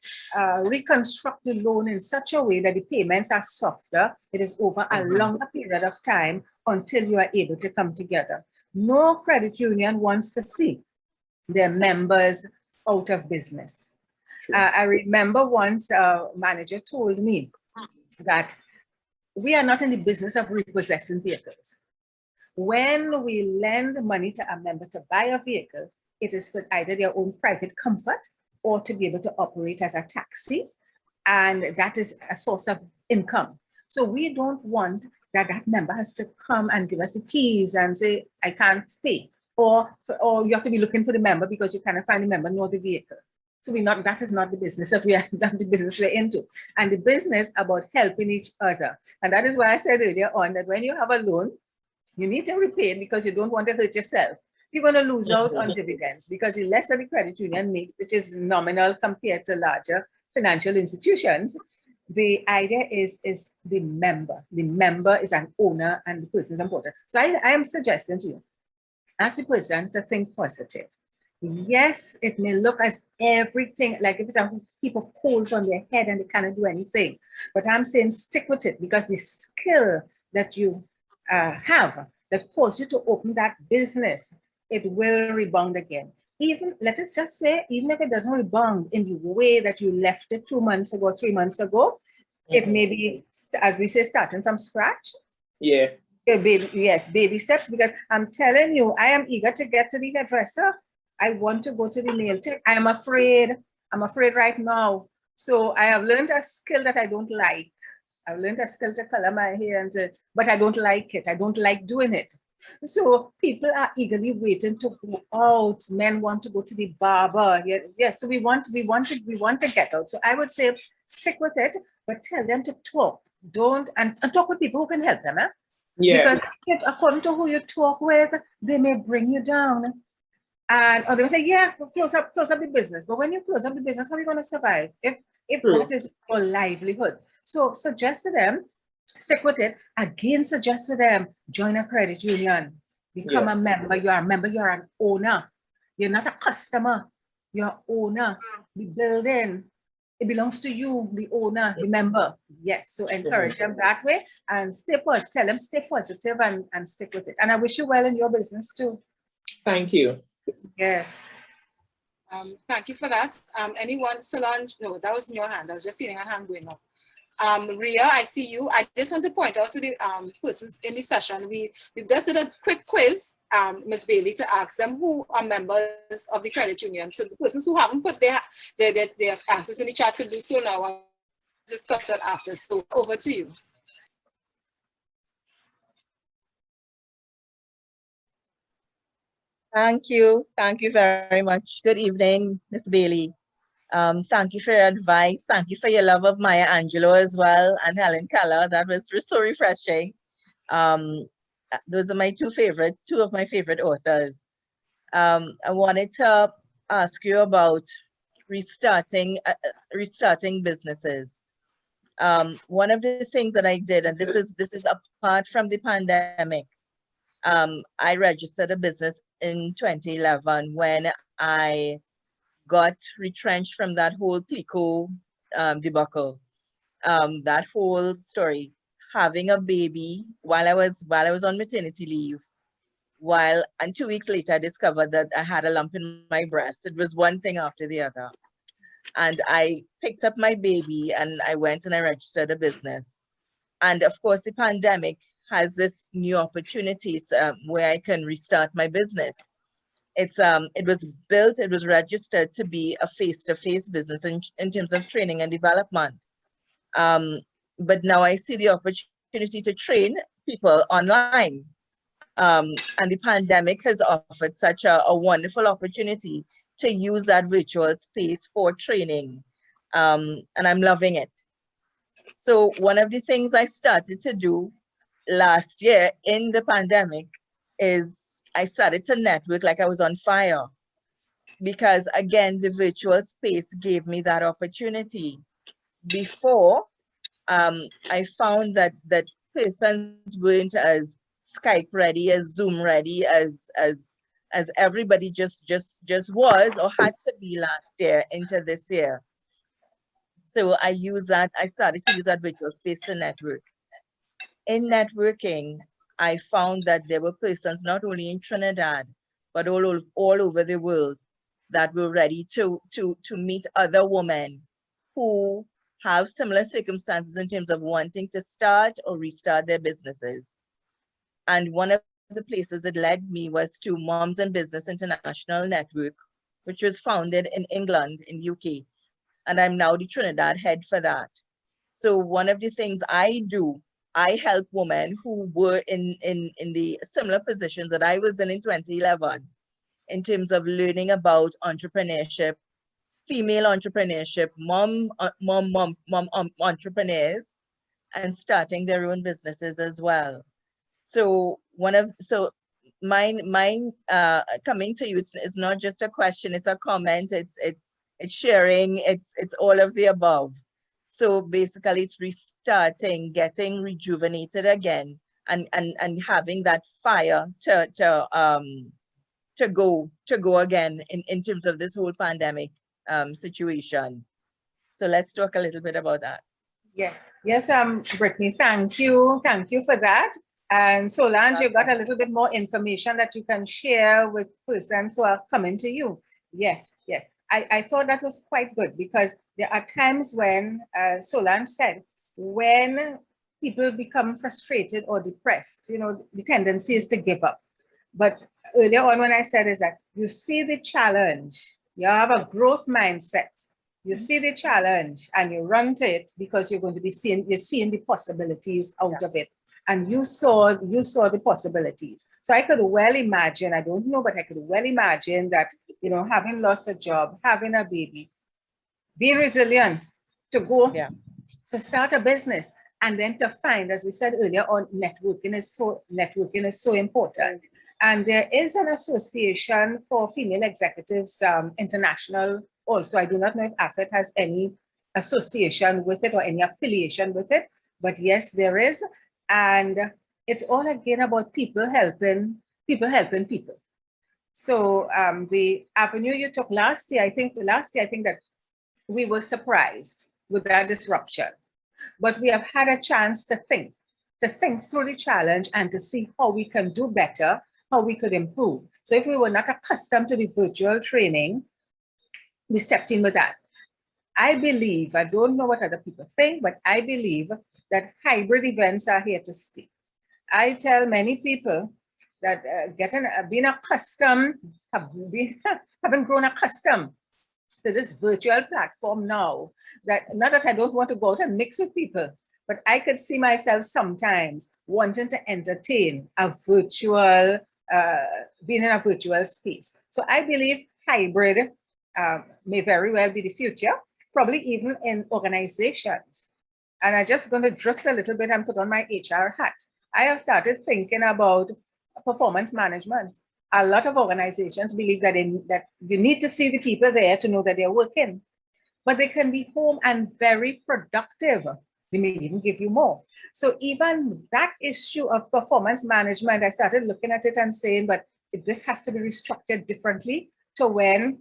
[SPEAKER 2] reconstruct the loan in such a way that the payments are softer. It is over a longer period of time until you are able to come together. No credit union wants to see their members out of business. I remember once a manager told me that we are not in the business of repossessing vehicles. When we lend money to a member to buy a vehicle, it is for either their own private comfort or to be able to operate as a taxi. And that is a source of income. So we don't want that member has to come and give us the keys and say, I can't pay. Or you have to be looking for the member because you cannot find the member nor the vehicle. So that is not the business that the business we're into. And the business about helping each other. And that is why I said earlier on that when you have a loan, you need to repay it because you don't want to hurt yourself. You're going to lose out on dividends because the less that the credit union makes, which is nominal compared to larger financial institutions, the idea is the member. The member is an owner and the person is important. So I am suggesting to you, as the person, to think positive. Yes, it may look as everything, like if it's a heap of coals on their head and they cannot do anything. But I'm saying stick with it because the skill that you have that forces you to open that business, it will rebound again. Even, let us just say, even if it doesn't rebound in the way that you left it 2 months ago, 3 months ago, it may be, as we say, starting from scratch.
[SPEAKER 3] Yeah.
[SPEAKER 2] Baby steps, because I'm telling you, I am eager to get to the hairdresser. I want to go to the nail tech. I'm afraid right now. So I have learned a skill that I don't like. I've learned a skill to color my hair, but I don't like it. I don't like doing it. So people are eagerly waiting to go out. Men want to go to the barber. Yes, so we want to get out. So I would say stick with it, but tell them to talk. And talk with people who can help them.
[SPEAKER 3] Yeah.
[SPEAKER 2] Because according to who you talk with, they may bring you down. And or they will say, yeah, close up the business. But when you close up the business, how are you going to survive if
[SPEAKER 3] True.
[SPEAKER 2] that is your livelihood? So suggest to them, stick with it. Again, suggest to them, join a credit union, become a
[SPEAKER 3] Yes.
[SPEAKER 2] member. You are a member, you're an owner. You're not a customer, you're an owner. The building, it belongs to you, the owner, the member. Yes. So encourage them that way and stay positive. Tell them stay positive and stick with it. And I wish you well in your business too.
[SPEAKER 3] Thank you.
[SPEAKER 2] Yes.
[SPEAKER 1] Thank you for that. Anyone, Solange? No, that was in your hand. I was just seeing a hand going up. Ria, I see you. I just want to point out to the persons in the session, we've just did a quick quiz, Ms. Bailey, to ask them who are members of the credit union. So the persons who haven't put their answers in the chat could do so now. I'll discuss that after. So over to you.
[SPEAKER 4] Thank you. Thank you very much. Good evening, Ms. Bailey. Thank you for your advice. Thank you for your love of Maya Angelou as well and Helen Keller. That was so refreshing. Those are my two of my favorite authors. I wanted to ask you about restarting businesses. One of the things that I did, and this is apart from the pandemic, I registered a business in 2011 when I got retrenched from that whole Clico debacle, that whole story, having a baby while I was on maternity leave, and 2 weeks later I discovered that I had a lump in my breast. It was one thing after the other. And I picked up my baby and I went and I registered a business. And of course, the pandemic has this new opportunities where I can restart my business. It was registered to be a face-to-face business in terms of training and development. But now I see the opportunity to train people online. And the pandemic has offered such a wonderful opportunity to use that virtual space for training. And I'm loving it. So one of the things I started to do last year in the pandemic is I started to network like I was on fire, because again, the virtual space gave me that opportunity. Before, I found that persons weren't as Skype ready, as Zoom ready, as everybody just was or had to be last year into this year. So I started to use that virtual space to network. In networking, I found that there were persons not only in Trinidad, but all over the world that were ready to meet other women who have similar circumstances in terms of wanting to start or restart their businesses. And one of the places it led me was to Moms in Business International Network, which was founded in England, in UK. And I'm now the Trinidad head for that. So one of the things I do, I help women who were in the similar positions that I was in 2011, in terms of learning about entrepreneurship, female entrepreneurship, mom entrepreneurs, and starting their own businesses as well. So mine coming to you is not just a question, it's a comment, it's sharing, it's all of the above. So basically it's restarting, getting rejuvenated again, and having that fire to go again in terms of this whole pandemic situation. So let's talk a little bit about that.
[SPEAKER 2] Yes, Brittany, thank you for that. And Solange, you've got a little bit more information that you can share with persons who are coming to you. Yes. I thought that was quite good, because there are times when, Solange said, when people become frustrated or depressed, the tendency is to give up. But earlier on when I said is that you see the challenge, you have a growth mindset, you see the challenge and you run to it, because you're going to be seeing the possibilities out of it. And you saw the possibilities. So I could well imagine, I don't know, but I could well imagine that, having lost a job, having a baby, being resilient to go to start a business, and then to find, as we said earlier on, networking is so important. And there is an association for female executives, international also. I do not know if AFET has any association with it or any affiliation with it, but yes, there is. And it's all again about people helping people. So the avenue you took last year, I think that we were surprised with that disruption, but we have had a chance to think through the challenge and to see how we can do better, how we could improve. So if we were not accustomed to the virtual training, we stepped in with that. I believe, I don't know what other people think, but I believe that hybrid events are here to stay. I tell many people that having grown accustomed to this virtual platform now, that not that I don't want to go out and mix with people, but I could see myself sometimes wanting to entertain a virtual, being in a virtual space. So I believe hybrid may very well be the future, probably even in organizations. And I'm just going to drift a little bit and put on my HR hat. I have started thinking about performance management. A lot of organizations believe that you need to see the people there to know that they're working, but they can be home and very productive. They may even give you more. So even that issue of performance management, I started looking at it and saying, but this has to be restructured differently to when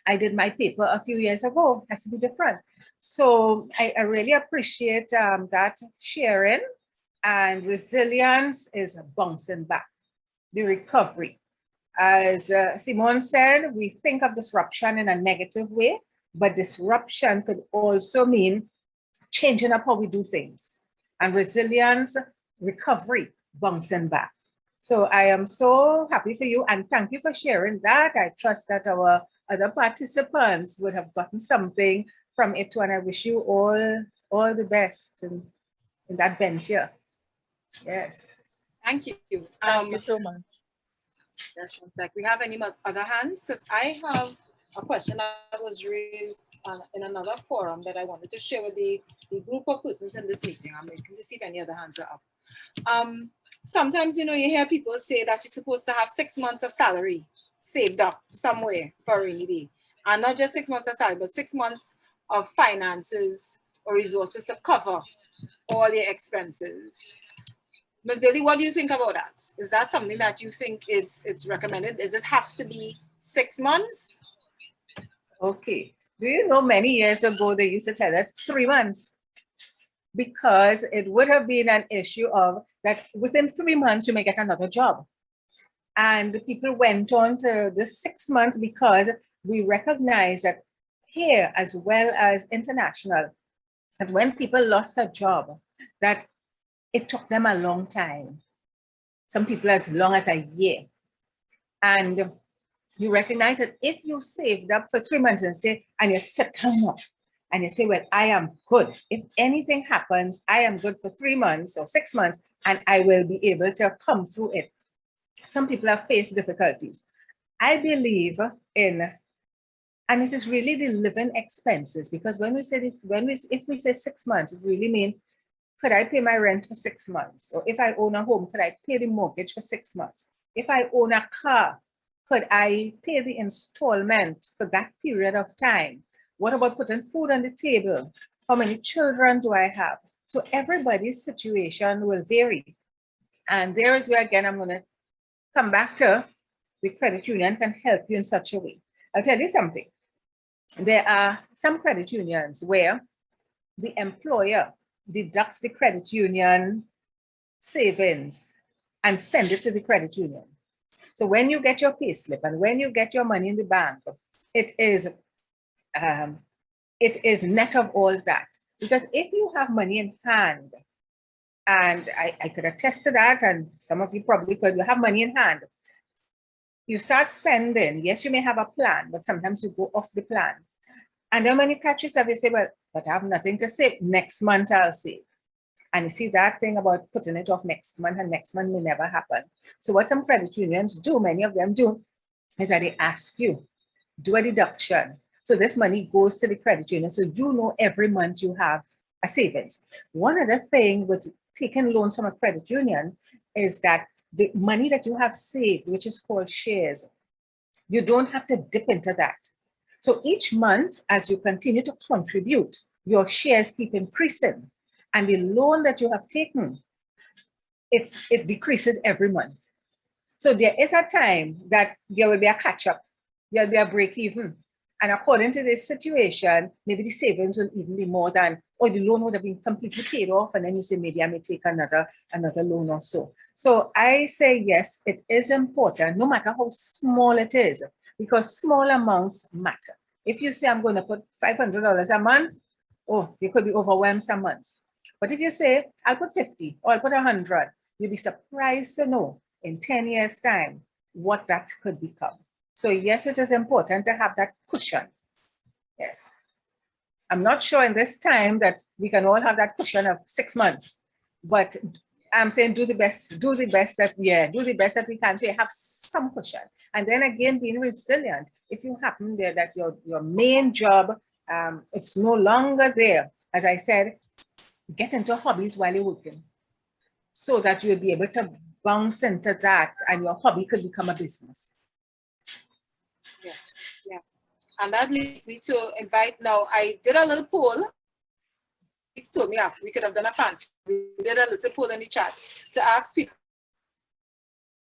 [SPEAKER 2] I did my paper a few years ago. It has to be different. So I really appreciate that sharing, and resilience is bouncing back, the recovery. As Simone said, we think of disruption in a negative way, but disruption could also mean changing up how we do things. And resilience, recovery, bouncing back. So I am so happy for you, and thank you for sharing that. I trust that our other participants would have gotten something from it too, and I wish you all the best in that venture. Yes.
[SPEAKER 1] Thank you.
[SPEAKER 4] Thank you so much.
[SPEAKER 1] Yes, in fact, we have any other hands? Because I have a question that was raised in another forum that I wanted to share with the group of persons in this meeting. I'm looking to see if any other hands are up. Sometimes, you hear people say that you're supposed to have 6 months of salary saved up somewhere for a rainy day. And not just 6 months of salary, but 6 months of finances or resources to cover all their expenses. Ms. Bailey, what do you think about that? Is that something that you think it's recommended? Does it have to be 6 months?
[SPEAKER 2] Okay. Do you know many years ago, they used to tell us 3 months, because it would have been an issue of that within 3 months, you may get another job. And people went on to the 6 months because we recognize that here, as well as international, that when people lost a job, that it took them a long time. Some people as long as a year. And you recognize that if you saved up for 3 months and you sit down up and you say, well, I am good. If anything happens, I am good for 3 months or 6 months, and I will be able to come through it. Some people have faced difficulties. I believe in, and it is really the living expenses, because when we say, if we say 6 months, it really means, could I pay my rent for 6 months? Or if I own a home, could I pay the mortgage for 6 months? If I own a car, could I pay the installment for that period of time? What about putting food on the table? How many children do I have? So everybody's situation will vary. And there is where, again, I'm going to come back to the credit union can help you in such a way. I'll tell you something. There are some credit unions where the employer deducts the credit union savings and send it to the credit union. So when you get your pay slip and when you get your money in the bank, it is net of all that. Because if you have money in hand, and I could attest to that, and some of you probably could, you have money in hand, you start spending. Yes, you may have a plan, but sometimes you go off the plan. And then when you catch yourself, you say, well, but I have nothing to save. Next month I'll save. And you see that thing about putting it off next month, and next month may never happen. So what some credit unions do, many of them do, is that they ask you, do a deduction. So this money goes to the credit union. So you know every month you have a savings. One other thing with taking loans from a credit union is that the money that you have saved, which is called shares, you don't have to dip into that. So each month, as you continue to contribute, your shares keep increasing. And the loan that you have taken, it decreases every month. So there is a time that there will be a catch-up, there will be a break-even. And according to this situation, maybe the savings will even be more than, or the loan would have been completely paid off, and then you say, maybe I may take another loan or so. So I say, yes, it is important, no matter how small it is, because small amounts matter. If you say, I'm going to put $500 a month, oh, you could be overwhelmed some months. But if you say, I'll put 50 or I'll put 100, you'll be surprised to know in 10 years' time what that could become. So yes, it is important to have that cushion. Yes. I'm not sure in this time that we can all have that cushion of 6 months, but I'm saying do the best that we can, so you have some cushion. And then again, being resilient. If you happen there that your main job, it's no longer there, as I said, get into hobbies while you're working, so that you'll be able to bounce into that and your hobby could become a business.
[SPEAKER 1] Yes, yeah. And that leads me to invite now. I did a little poll. It's told me after we could have done a fancy. We did a little poll in the chat to ask people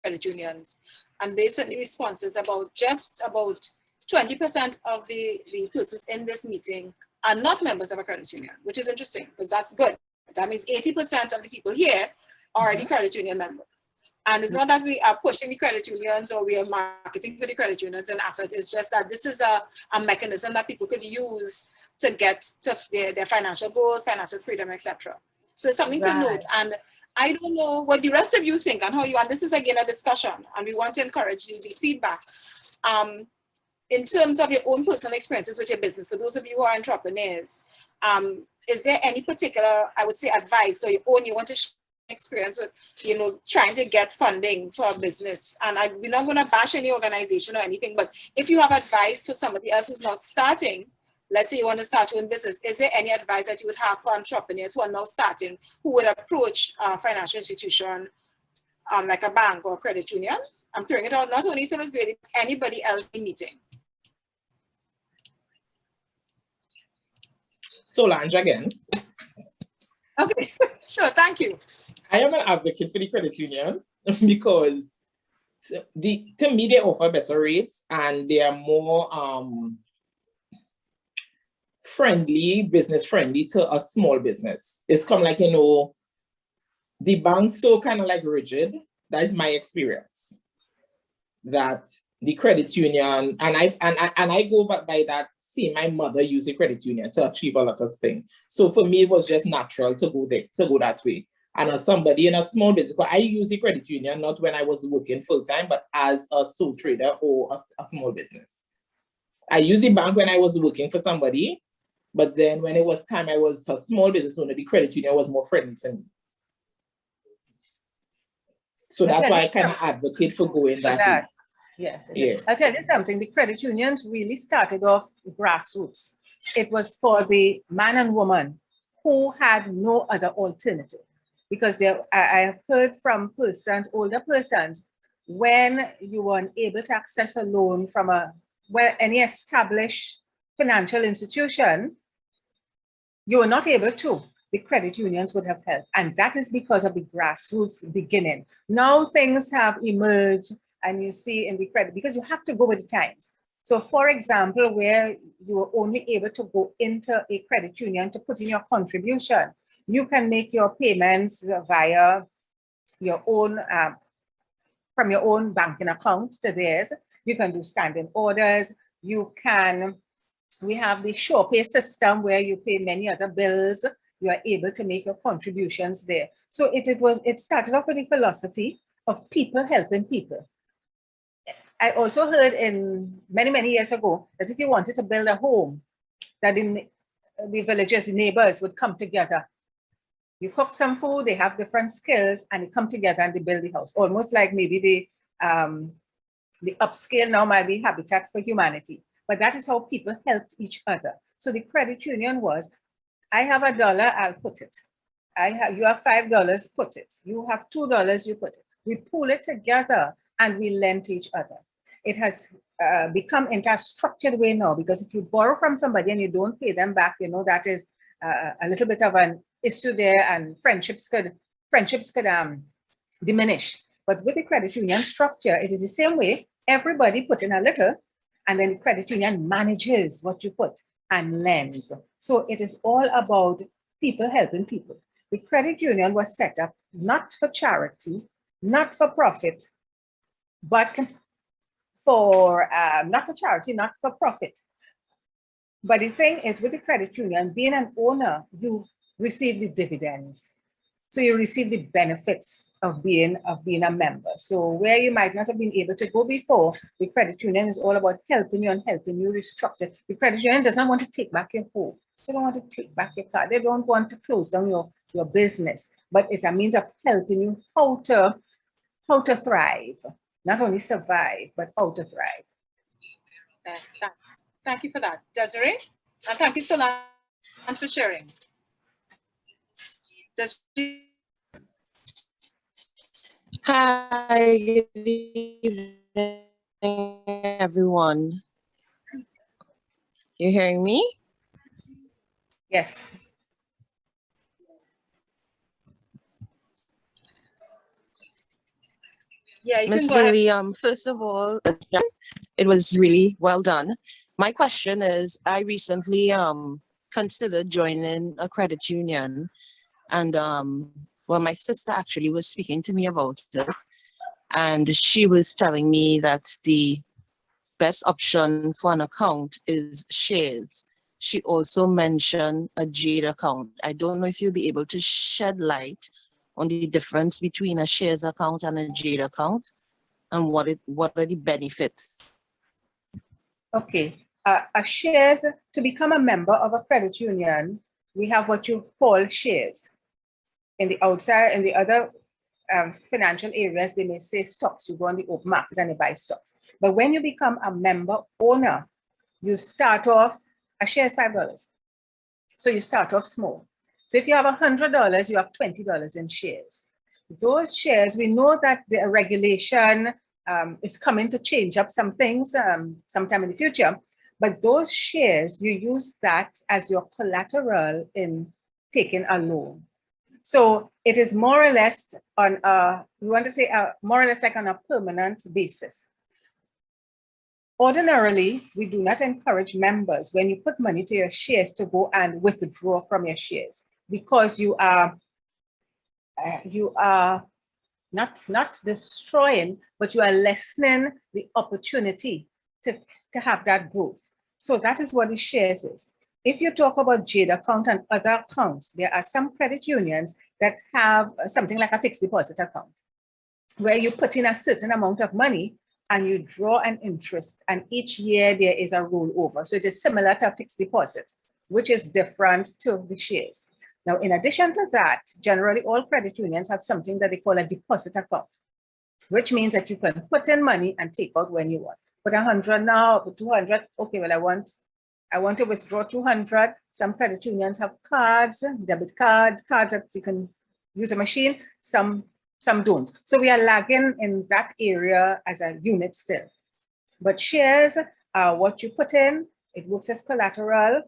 [SPEAKER 1] credit unions. And based on the responses, just about 20% of the persons in this meeting are not members of a credit union, which is interesting because that's good. That means 80% of the people here are already credit union members. And it's not that we are pushing the credit unions or we are marketing for the credit unions and effort. It's just that this is a mechanism that people could use to get to their financial goals, financial freedom, etc. So it's something to note. And I don't know what the rest of you think and how you, and this is again a discussion, and we want to encourage the feedback. In terms of your own personal experiences with your business, for those of you who are entrepreneurs, is there any particular, I would say, advice or you want to share experience with, trying to get funding for a business? And we're not going to bash any organization or anything, but if you have advice for somebody else who's not starting, let's say you want to start your own business, is there any advice that you would have for entrepreneurs who are now starting, who would approach a financial institution like a bank or a credit union? I'm throwing it out not only to Ms. Bailey, but anybody else in meeting.
[SPEAKER 3] Solange again.
[SPEAKER 1] Okay, sure, thank you.
[SPEAKER 3] I am an advocate for the credit union because to me they offer better rates and they are more business friendly to a small business. It's come like, the bank's so kind of like rigid. That is my experience. That the credit union, and I go back by that, seeing my mother use the credit union to achieve a lot of things. So for me, it was just natural to go there, to go that way. And as somebody in a small business, I use the credit union, not when I was working full-time, but as a sole trader or a small business. I used the bank when I was working for somebody, but then when it was time I was a small business owner, the credit union was more friendly to me. So that's why I kind of advocate for going that way.
[SPEAKER 2] Yes.
[SPEAKER 3] Yeah.
[SPEAKER 2] I'll tell you something, the credit unions really started off grassroots. It was for the man and woman who had no other alternative. Because I have heard from older persons, when you weren't able to access a loan from any established financial institution, you were not able to. The credit unions would have helped. And that is because of the grassroots beginning. Now things have emerged, and you see in the credit, because you have to go with the times. So for example, where you were only able to go into a credit union to put in your contribution, you can make your payments via your own, from your own banking account to theirs. You can do standing orders. We have the SurePay system where you pay many other bills. You are able to make your contributions there. So it started off with the philosophy of people helping people. I also heard many years ago that if you wanted to build a home, that in the villages, the neighbors would come together. You cook some food, they have different skills, and they come together and they build the house. Almost like maybe the upscale now might be Habitat for Humanity. But that is how people helped each other. So the credit union was, I have $1, I'll put it. You have $5, put it. You have $2, you put it. We pool it together and we lend to each other. It has become into a structured way now, because if you borrow from somebody and you don't pay them back, you know, that is a little bit of an issue there, and friendships could diminish. But with the credit union structure, it is the same way. Everybody put in a little, and then the credit union manages what you put and lends. So it is all about people helping people. The credit union was set up not for charity, not for profit, but for not for charity, not for profit. But the thing is, with the credit union, being an owner, you receive the dividends. So you receive the benefits of being a member. So where you might not have been able to go before, the credit union is all about helping you and helping you restructure. The credit union does not want to take back your home. They don't want to take back your car. They don't want to close down your business. But it's a means of helping you how to thrive, not only survive, but how to thrive.
[SPEAKER 1] Yes, thanks. Thank you for that, Desiree. And thank you, Solange, for sharing. Desiree?
[SPEAKER 5] Hi, good evening, everyone. You hearing me?
[SPEAKER 2] Yes.
[SPEAKER 1] Yeah, you
[SPEAKER 5] Miss
[SPEAKER 1] can go ahead.
[SPEAKER 5] Bailey, first of all, it was really well done. My question is, I recently considered joining a credit union, and well, my sister actually was speaking to me about it, and she was telling me that the best option for an account is shares. She also mentioned a Jade account. I don't know if you'll be able to shed light on the difference between a shares account and a Jade account, and what are the benefits.
[SPEAKER 2] Okay. A shares, to become a member of a credit union, we have what you call shares. In the outside, in the other financial areas, they may say stocks. You go on the open market and you buy stocks. But when you become a member owner, you start off, a share is $5. So you start off small. So if you have $100, you have $20 in shares. Those shares, we know that the regulation is coming to change up some things sometime in the future. But those shares, you use that as your collateral in taking a loan. So it is more or less on a, we want to say more or less like on a permanent basis. Ordinarily, we do not encourage members when you put money to your shares to go and withdraw from your shares, because you are not destroying, but you are lessening the opportunity to have that growth. So that is what the shares is. If you talk about Jade account and other accounts, there are some credit unions that have something like a fixed deposit account, where you put in a certain amount of money and you draw an interest, and each year there is a rollover. So it is similar to a fixed deposit, which is different to the shares. Now, in addition to that, generally all credit unions have something that they call a deposit account, which means that you can put in money and take out when you want. Put 100 now, put 200. Okay, well, I want to withdraw 200. Some credit unions have cards, debit cards that you can use a machine. Some don't. So we are lagging in that area as a unit still. But shares are what you put in. It works as collateral.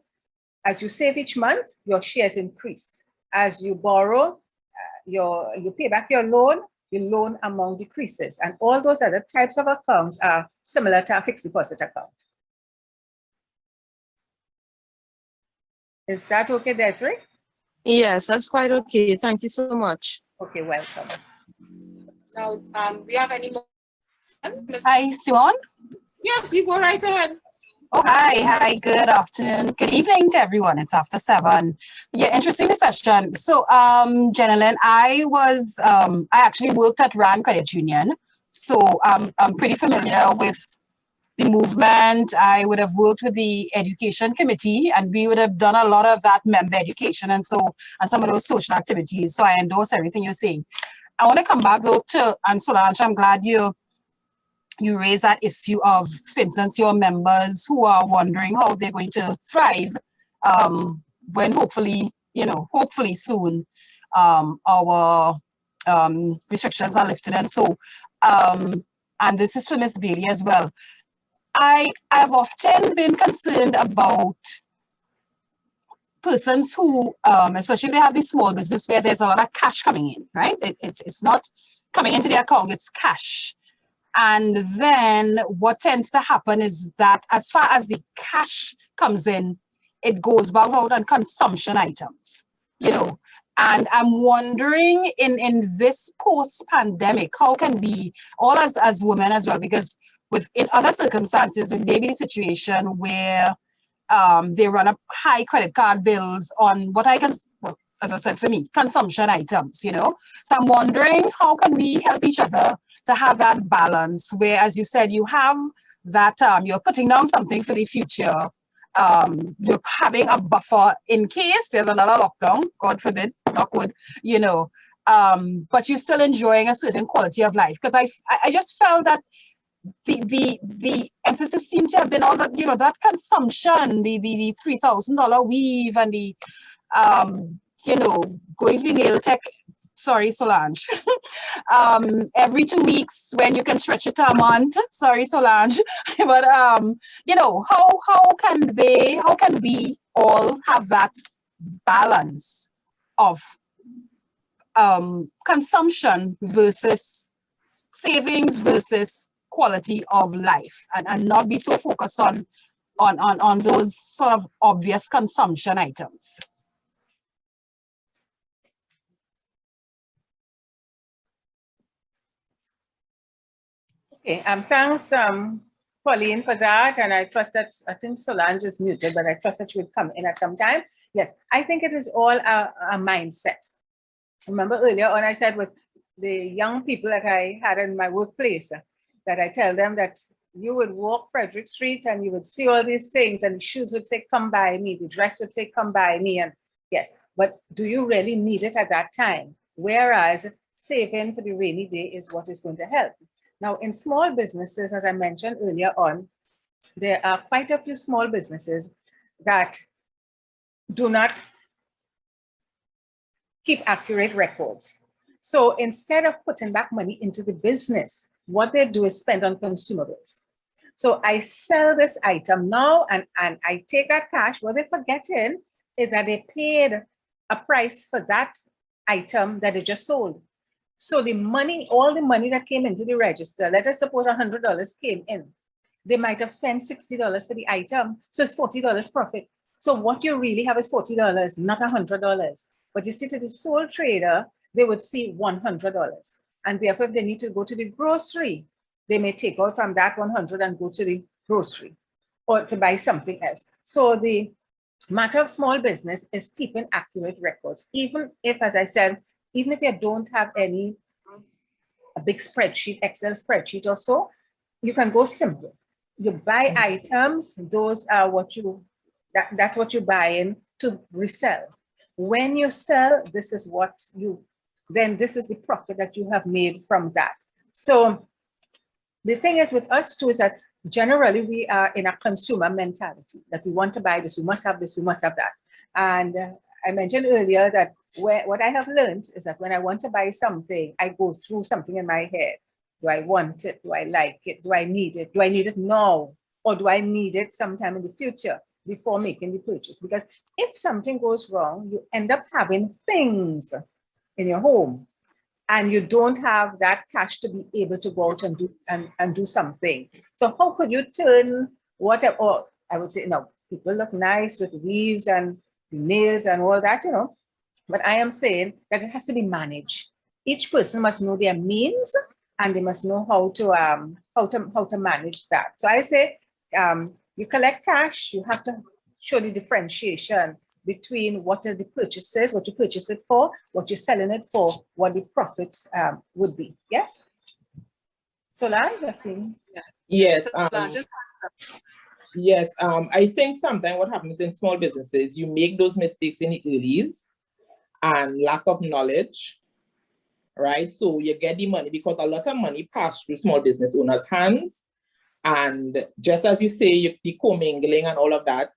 [SPEAKER 2] As you save each month, your shares increase. As you borrow, you pay back your loan amount decreases. And all those other types of accounts are similar to a fixed deposit account. Is that okay, Desiree?
[SPEAKER 5] Yes, that's quite okay. Thank you so much.
[SPEAKER 2] Okay, welcome.
[SPEAKER 1] Now, we have any more?
[SPEAKER 6] Hi, Simone.
[SPEAKER 1] Yes, you go right ahead.
[SPEAKER 6] Oh, hi, good afternoon, good evening to everyone. It's after 7. Yeah, interesting discussion. So, Jennylyn, I actually worked at Rand Credit Union, so I'm pretty familiar with the movement. I would have worked with the education committee, and we would have done a lot of that member education and some of those social activities. So I endorse everything you're saying. I want to come back though and Solange, I'm glad you raise that issue of, for instance, your members who are wondering how they're going to thrive when hopefully soon our restrictions are lifted. And so, and this is for Miss Bailey as well. I've often been concerned about persons who, especially they have this small business where there's a lot of cash coming in, right? It's not coming into the account, it's cash. And then what tends to happen is that as far as the cash comes in, it goes back out on consumption items, you know. And I'm wondering in this post-pandemic, how can we, all as women as well, because in other circumstances, it may be a situation where they run up high credit card bills on what well, as I said, for me, consumption items, you know. So I'm wondering, how can we help each other to have that balance where, as you said, you have that, you're putting down something for the future, you're having a buffer in case there's another lockdown, God forbid, knock wood, you know, but you're still enjoying a certain quality of life. Because I just felt that the emphasis seemed to have been on that, you know, that consumption, the $3,000 weave and the you know, going to the nail tech, sorry Solange, every 2 weeks when you can stretch it to a month, sorry Solange, but you know, how can we all have that balance of consumption versus savings versus quality of life, and not be so focused on those sort of obvious consumption items.
[SPEAKER 2] Okay, thanks, Pauline, for that. And I trust that, I think Solange is muted, but I trust that she will come in at some time. Yes, I think it is all a mindset. Remember earlier on, I said with the young people that I had in my workplace, that I tell them that you would walk Frederick Street and you would see all these things, and the shoes would say, come by me, the dress would say, come by me. And yes, but do you really need it at that time? Whereas saving for the rainy day is what is going to help. Now, in small businesses, as I mentioned earlier on, there are quite a few small businesses that do not keep accurate records. So instead of putting back money into the business, what they do is spend on consumables. So I sell this item now and I take that cash. What they're forgetting is that they paid a price for that item that they just sold. So the money, all the money that came into the register, let us suppose $100 came in. They might have spent $60 for the item. So it's $40 profit. So what you really have is $40, not $100. But you see, to the sole trader, they would see $100. And therefore, if they need to go to the grocery, they may take out from that 100 and go to the grocery or to buy something else. So the matter of small business is keeping accurate records. Even if, as I said, even if you don't have a big spreadsheet, Excel spreadsheet or so, you can go simple. You buy items, those are what that's what you're buying to resell. When you sell, this is what then this is the profit that you have made from that. So the thing is with us too is that generally we are in a consumer mentality that we want to buy this, we must have this, we must have that. And I mentioned earlier that what I have learned is that when I want to buy something, I go through something in my head. Do I want it? Do I like it? Do I need it? Do I need it now? Or do I need it sometime in the future before making the purchase? Because if something goes wrong, you end up having things in your home and you don't have that cash to be able to go out and do something. So how could you turn whatever, or I would say, no, people look nice with weaves and nails and all that, you know, but I am saying that it has to be managed. Each person must know their means and they must know how to manage that. So I say, you collect cash, you have to show the differentiation between what are the purchases, what you purchase it for, what you're selling it for, what the profit would be. Yes? Solange, yes.
[SPEAKER 3] Yes. Yes, I think sometimes what happens in small businesses, you make those mistakes in the earlies and lack of knowledge, right? So you get the money because a lot of money passed through small business owners' hands. And just as you say, the commingling and all of that.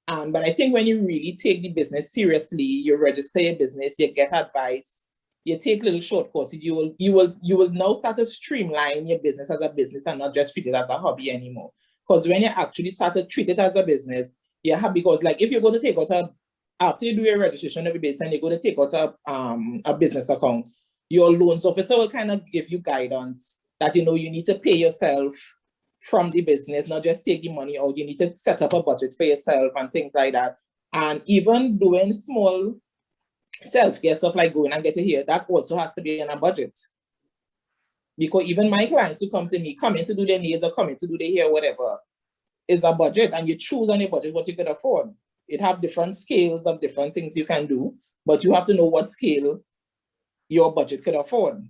[SPEAKER 3] But I think when you really take the business seriously, you register your business, you get advice, you take little shortcuts, you will now start to streamline your business as a business and not just treat it as a hobby anymore. Because when you actually start to treat it as a business, you have, because like if you're going to take out after you do your registration every business and you're going to take out a business account, your loans officer will kind of give you guidance that you need to pay yourself from the business, not just taking money out. You need to set up a budget for yourself and things like that. And even doing small self-care stuff like going and getting here, that also has to be in a budget. Because even my clients who come to me, coming to do their nails or coming to do their hair, whatever, is a budget, and you choose on a budget what you can afford. It have different scales of different things you can do, but you have to know what scale your budget could afford.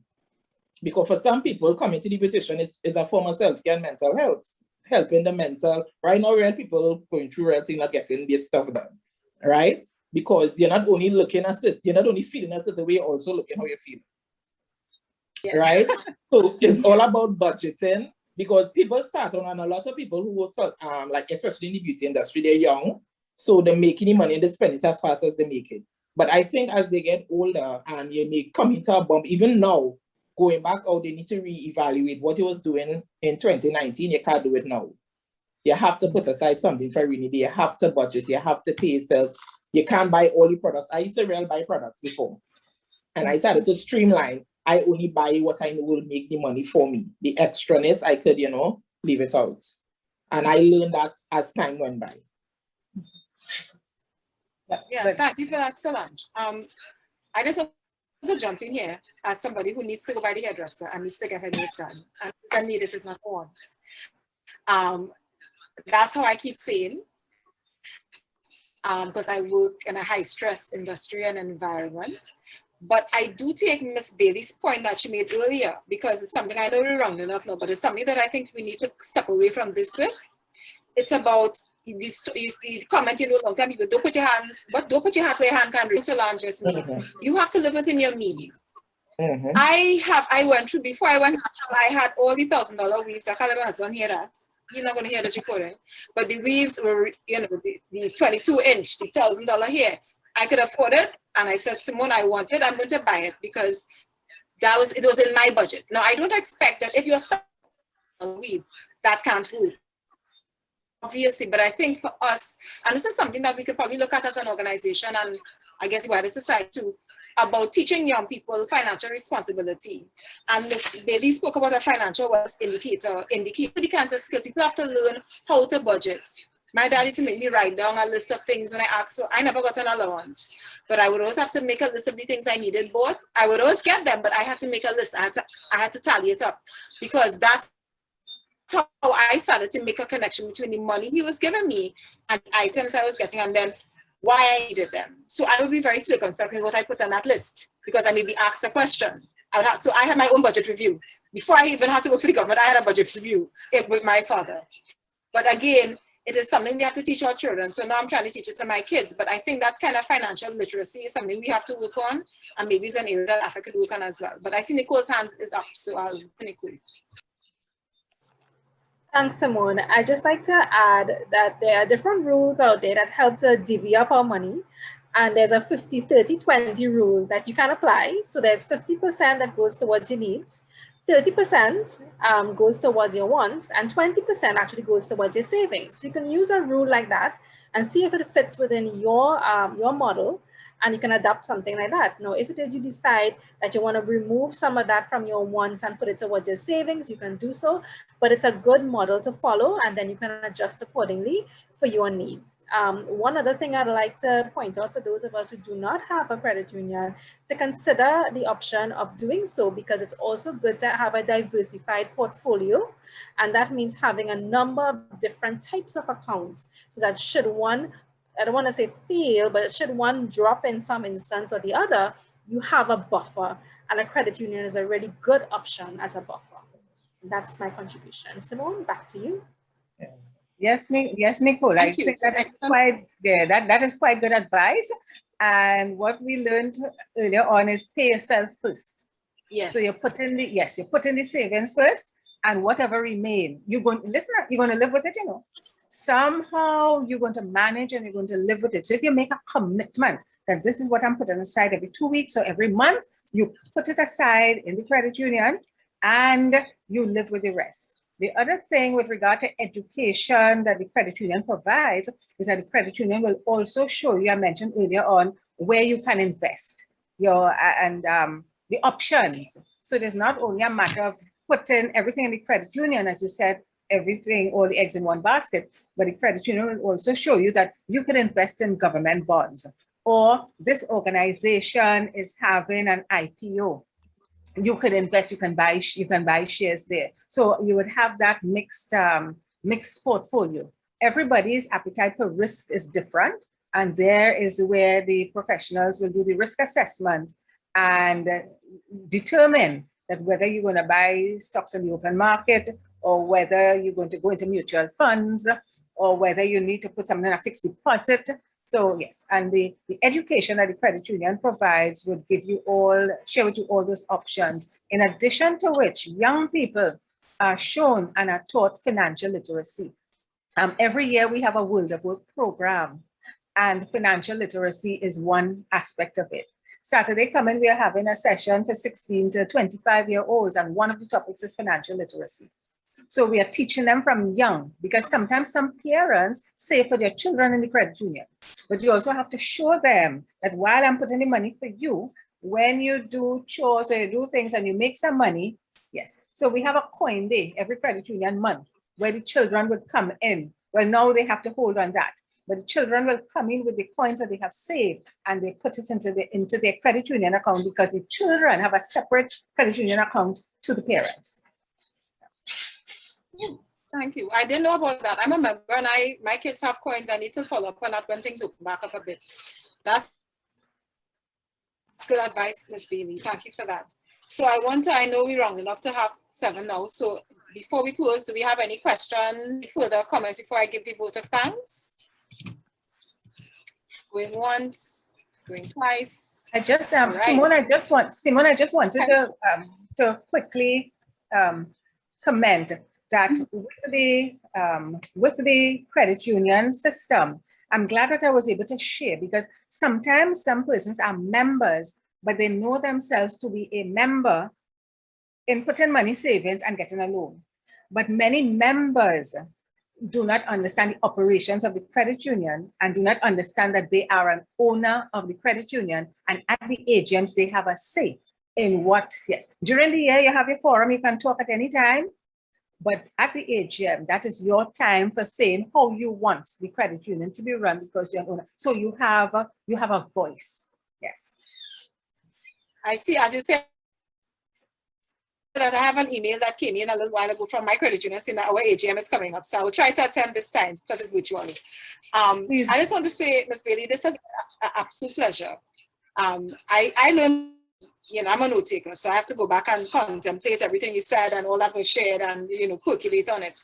[SPEAKER 3] Because for some people, coming to the beautician is a form of self-care and mental health, helping the mental. Right now, real people going through real things, not getting this stuff done, right? Because you're not only looking at it, you're not only feeling a certain way, you're also looking how you're feeling. Yeah. Right? So it's all about budgeting, because people start on, and a lot of people who are like, especially in the beauty industry, they're young, so they're making the money and they spend it as fast as they make it. But I think as they get older and you may come into a bump, even now, going back out, they need to reevaluate what you was doing in 2019. You can't do it now. You have to put aside something for rainy day. You have to budget. You have to pay yourself. You can't buy all the products. I used to really buy products before, and I started to streamline. I only buy what I know will make the money for me. The extraness, I could, leave it out. And I learned that as time went by.
[SPEAKER 1] Yeah, thank you for that, Solange. I just want to jump in here as somebody who needs to go by the hairdresser and needs to get her nails done. And the need is not want. That's how I keep saying, because I work in a high stress industry and environment. But I do take Miss Bailey's point that she made earlier, because it's something I know we're round enough now, but it's something that I think we need to step away from this with. It's about the comment, long time people don't put your hand where your hand can reach. Solange just me. You have to live within your means. I went through, before I went, I had all the $1,000 weaves. I can't let my husband hear that. You're not going to hear this recording. But the weaves were, the 22-inch, the $1,000 hair. I could afford it. And I said, Simone, I'm going to buy it, because it was in my budget. Now, I don't expect that if you're selling a weave, that can't work. Obviously, but I think for us, and this is something that we could probably look at as an organization, and I guess wider society too, about teaching young people financial responsibility. And Ms. Bailey spoke about a financial indicator the kinds of skills. People have to learn how to budget. My dad used to make me write down a list of things when I asked for. I never got an allowance, but I would always have to make a list of the things I needed bought. I would always get them, but I had to make a list. I had to tally it up, because that's how I started to make a connection between the money he was giving me and the items I was getting, and then why I needed them. So I would be very circumspect with what I put on that list, because I may be asked a question. So I had my own budget review. Before I even had to work for the government, I had a budget review with my father. But again, it is something we have to teach our children. So now I'm trying to teach it to my kids. But I think that kind of financial literacy is something we have to work on, and maybe it's an area that Africa could work on as well. But I see Nicole's hand is up, so I'll Nicole.
[SPEAKER 2] Thanks, Simone. I just like to add that there are different rules out there that help to divvy up our money. And there's a 50-30-20 rule that you can apply. So there's 50% that goes towards your needs, 30% goes towards your wants, and 20% actually goes towards your savings. You can use a rule like that and see if it fits within your model, and you can adapt something like that. Now, if it is you decide that you want to remove some of that from your wants and put it towards your savings, you can do so, but it's a good model to follow, and then you can adjust accordingly for your needs. One other thing I'd like to point out for those of us who do not have a credit union, to consider the option of doing so, because it's also good to have a diversified portfolio. And that means having a number of different types of accounts, so that should one, I don't want to say fail, but should one drop in some instance or the other, you have a buffer, and a credit union is a really good option as a buffer. That's my contribution. Simone, back to you.
[SPEAKER 7] Yes, Nicole. I think that is quite that is quite good advice. And what we learned earlier on is pay yourself first.
[SPEAKER 1] Yes.
[SPEAKER 7] So you put in the savings first, and whatever remain, you're going to live with it, Somehow you're going to manage and you're going to live with it. So if you make a commitment that this is what I'm putting aside every 2 weeks or every month, You put it aside in the credit union and you live with the rest. The other thing with regard to education that the credit union provides is that the credit union will also show you, I mentioned earlier on, where you can invest the options. So there's not only a matter of putting everything in the credit union, as you said, everything, all the eggs in one basket, but the credit union will also show you that you can invest in government bonds, or this organization is having an IPO. You could invest, you can buy shares there. So you would have that mixed portfolio. Everybody's appetite for risk is different, and there is where the professionals will do the risk assessment and determine that whether you're going to buy stocks on the open market, or whether you're going to go into mutual funds, or whether you need to put something in a fixed deposit. So yes, and the education that the credit union provides would share with you all those options. In addition to which, young people are shown and are taught financial literacy. Every year we have a World of Work program, and financial literacy is one aspect of it. Saturday coming, we are having a session for 16 to 25-year-olds, and one of the topics is financial literacy. So we are teaching them from young, because sometimes some parents save for their children in the credit union, but you also have to show them that while I'm putting the money for you, when you do chores or you do things and you make some money, yes. So we have a coin day every credit union month where the children would come in. Well, now they have to hold on that, but the children will come in with the coins that they have saved and they put it into their credit union account, because the children have a separate credit union account to the parents.
[SPEAKER 1] Thank you. I didn't know about that. I'm a member, and my kids have coins. I need to follow up on that when things open back up a bit. That's good advice, Ms. Bailey. Thank you for that. So I know we're wrong enough to have 7 now. So before we close, do we have any questions, further comments before I give the vote of thanks? Going once, going twice.
[SPEAKER 7] I just,
[SPEAKER 1] right.
[SPEAKER 7] Simone, I just wanted to quickly comment that with the credit union system, I'm glad that I was able to share, because sometimes some persons are members, but they know themselves to be a member in putting money savings and getting a loan. But many members do not understand the operations of the credit union and do not understand that they are an owner of the credit union, and at the AGMs, they have a say in what, yes. During the year, you have your forum, you can talk at any time. But at the AGM, that is your time for saying how you want the credit union to be run, because you're an owner. So you have a voice. Yes.
[SPEAKER 1] I see, as you said, that I have an email that came in a little while ago from my credit union saying that our AGM is coming up. So I will try to attend this time because it's virtual. I just want to say, Ms. Bailey, this has been an absolute pleasure. I learned, I'm a note taker, so I have to go back and contemplate everything you said and all that was shared and, percolate on it.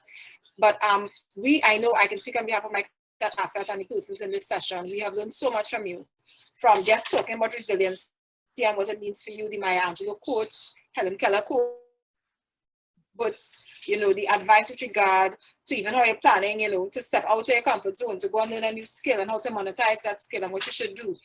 [SPEAKER 1] But I know I can speak on behalf of my affairs and the persons in this session. We have learned so much from you, from just talking about resilience and what it means for you, the Maya Angelou quotes, Helen Keller quotes, the advice with regard to even how you're planning, to step out of your comfort zone, to go and learn a new skill and how to monetize that skill and what you should do.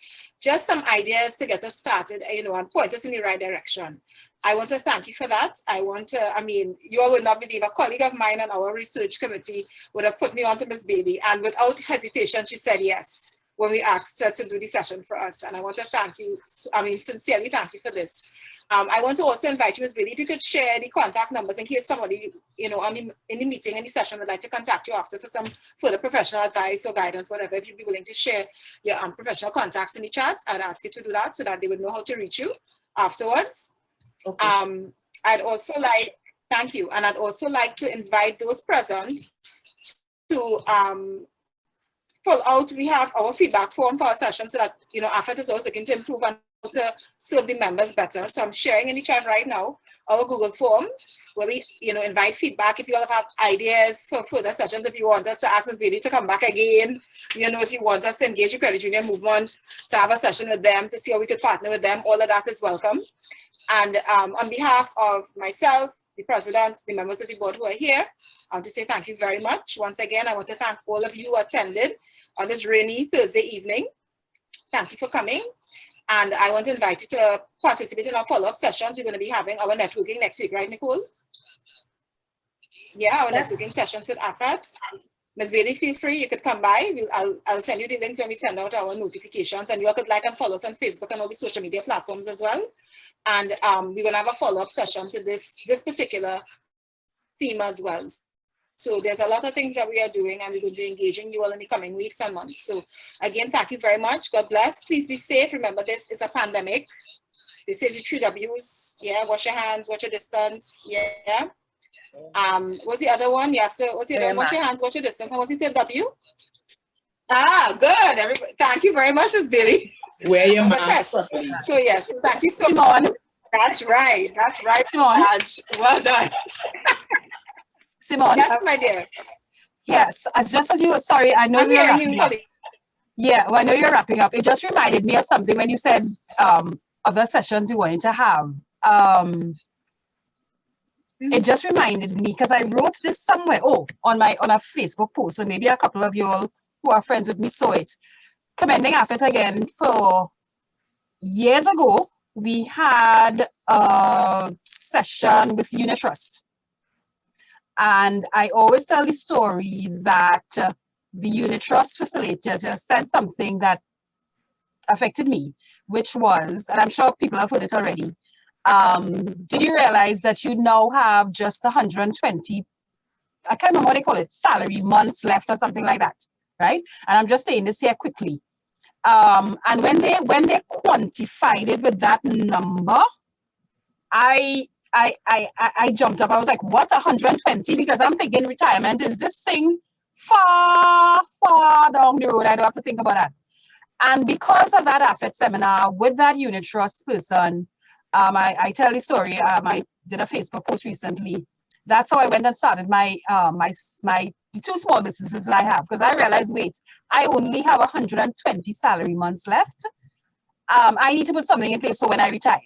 [SPEAKER 1] Just some ideas to get us started, and point us in the right direction. I want to thank you for that. You all would not believe, a colleague of mine on our research committee would have put me on to Ms. Bailey, and without hesitation, she said yes when we asked her to do the session for us. And I want to thank you, sincerely thank you for this. I want to also invite you, Ms. Bailey, if you could share the contact numbers in case somebody, in the meeting, in the session would like to contact you after for some further professional advice or guidance, whatever. If you'd be willing to share your professional contacts in the chat, I'd ask you to do that so that they would know how to reach you afterwards. Okay. I'd also like, thank you. And I'd also like to invite those present to fill out, we have our feedback form for our session so that, AFET is also looking to improve and to serve the members better. So I'm sharing in the chat right now our Google form where we, invite feedback. If you all have ideas for further sessions, if you want us to ask Ms. Bailey to come back again, if you want us to engage the credit union movement, to have a session with them, to see how we could partner with them, all of that is welcome. And on behalf of myself, the president, the members of the board who are here, I want to say thank you very much. Once again, I want to thank all of you who attended on this rainy Thursday evening. Thank you for coming. And I want to invite you to participate in our follow-up sessions. We're going to be having our networking next week, right, Nicole? Yeah, our
[SPEAKER 7] Yes.
[SPEAKER 1] networking sessions with AFET. Ms. Bailey, feel free, you could come by. I'll send you the links when we send out our notifications, and you all could like and follow us on Facebook and all the social media platforms as well. And we're going to have a follow-up session to this particular theme as well. So there's a lot of things that we are doing, and we're going to be engaging you all in the coming weeks and months. So again, thank you very much. God bless. Please be safe. Remember, this is a pandemic. This is the 3 W's. Yeah, wash your hands, watch your distance. Yeah. What's the other one? You have to, what's the other one? Wash your hands, watch your distance. And what's the third W? Ah, good. Everybody, thank you very much, Ms. Bailey.
[SPEAKER 3] Wear your
[SPEAKER 1] That's a
[SPEAKER 3] mask
[SPEAKER 1] test.
[SPEAKER 3] properly.
[SPEAKER 1] So yes, thank you so much.
[SPEAKER 6] Simone,
[SPEAKER 1] That's right. That's right.
[SPEAKER 6] Simone.
[SPEAKER 1] Raj. Well done.
[SPEAKER 6] Simone.
[SPEAKER 1] Yes, my dear.
[SPEAKER 6] Yes, just as you were, sorry, I know
[SPEAKER 1] I'm
[SPEAKER 6] you're
[SPEAKER 1] hearing
[SPEAKER 6] wrapping
[SPEAKER 1] you.
[SPEAKER 6] up. Yeah, well, I know you're wrapping up. It just reminded me of something when you said other sessions you wanted to have. It just reminded me because I wrote this somewhere. Oh, on a Facebook post. So maybe a couple of you all who are friends with me saw it. Commending AFET again for years ago. We had a session with Unit Trust. And I always tell the story that the Unit Trust facilitator said something that affected me, which was, and I'm sure people have heard it already, did you realize that you now have just 120, I can't remember what they call it, salary months left or something like that, right? And I'm just saying this here quickly. And when they quantified it with that number, I jumped up. I was like, what, 120? Because I'm thinking retirement is this thing far, far down the road. I don't have to think about that. And because of that AFET seminar with that Unit Trust person, I tell the story. I did a Facebook post recently. That's how I went and started my the 2 small businesses that I have, because I realized, wait, I only have 120 salary months left. I need to put something in place for when I retire.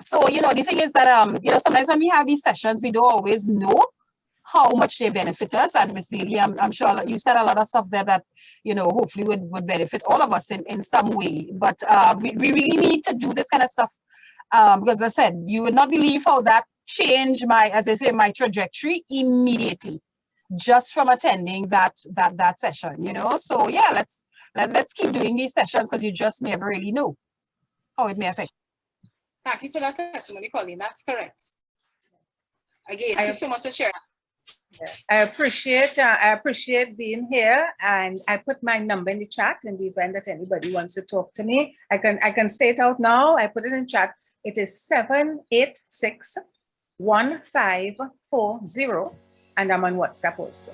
[SPEAKER 6] So, the thing is that, sometimes when we have these sessions, we don't always know how much they benefit us. And Ms. Bailey, I'm sure you said a lot of stuff there that, hopefully would benefit all of us in some way. But we really need to do this kind of stuff because, as I said, you would not believe how that changed my trajectory immediately just from attending that session, So yeah, let's keep doing these sessions because you just never really know how it may affect.
[SPEAKER 1] Thank you for that testimony, Colleen. That's correct. Again, thank you so much for sharing.
[SPEAKER 7] I appreciate being here, and I put my number in the chat in the event that anybody wants to talk to me. I can say it out now. I put it in chat. It is 786-1540, and I'm on WhatsApp also.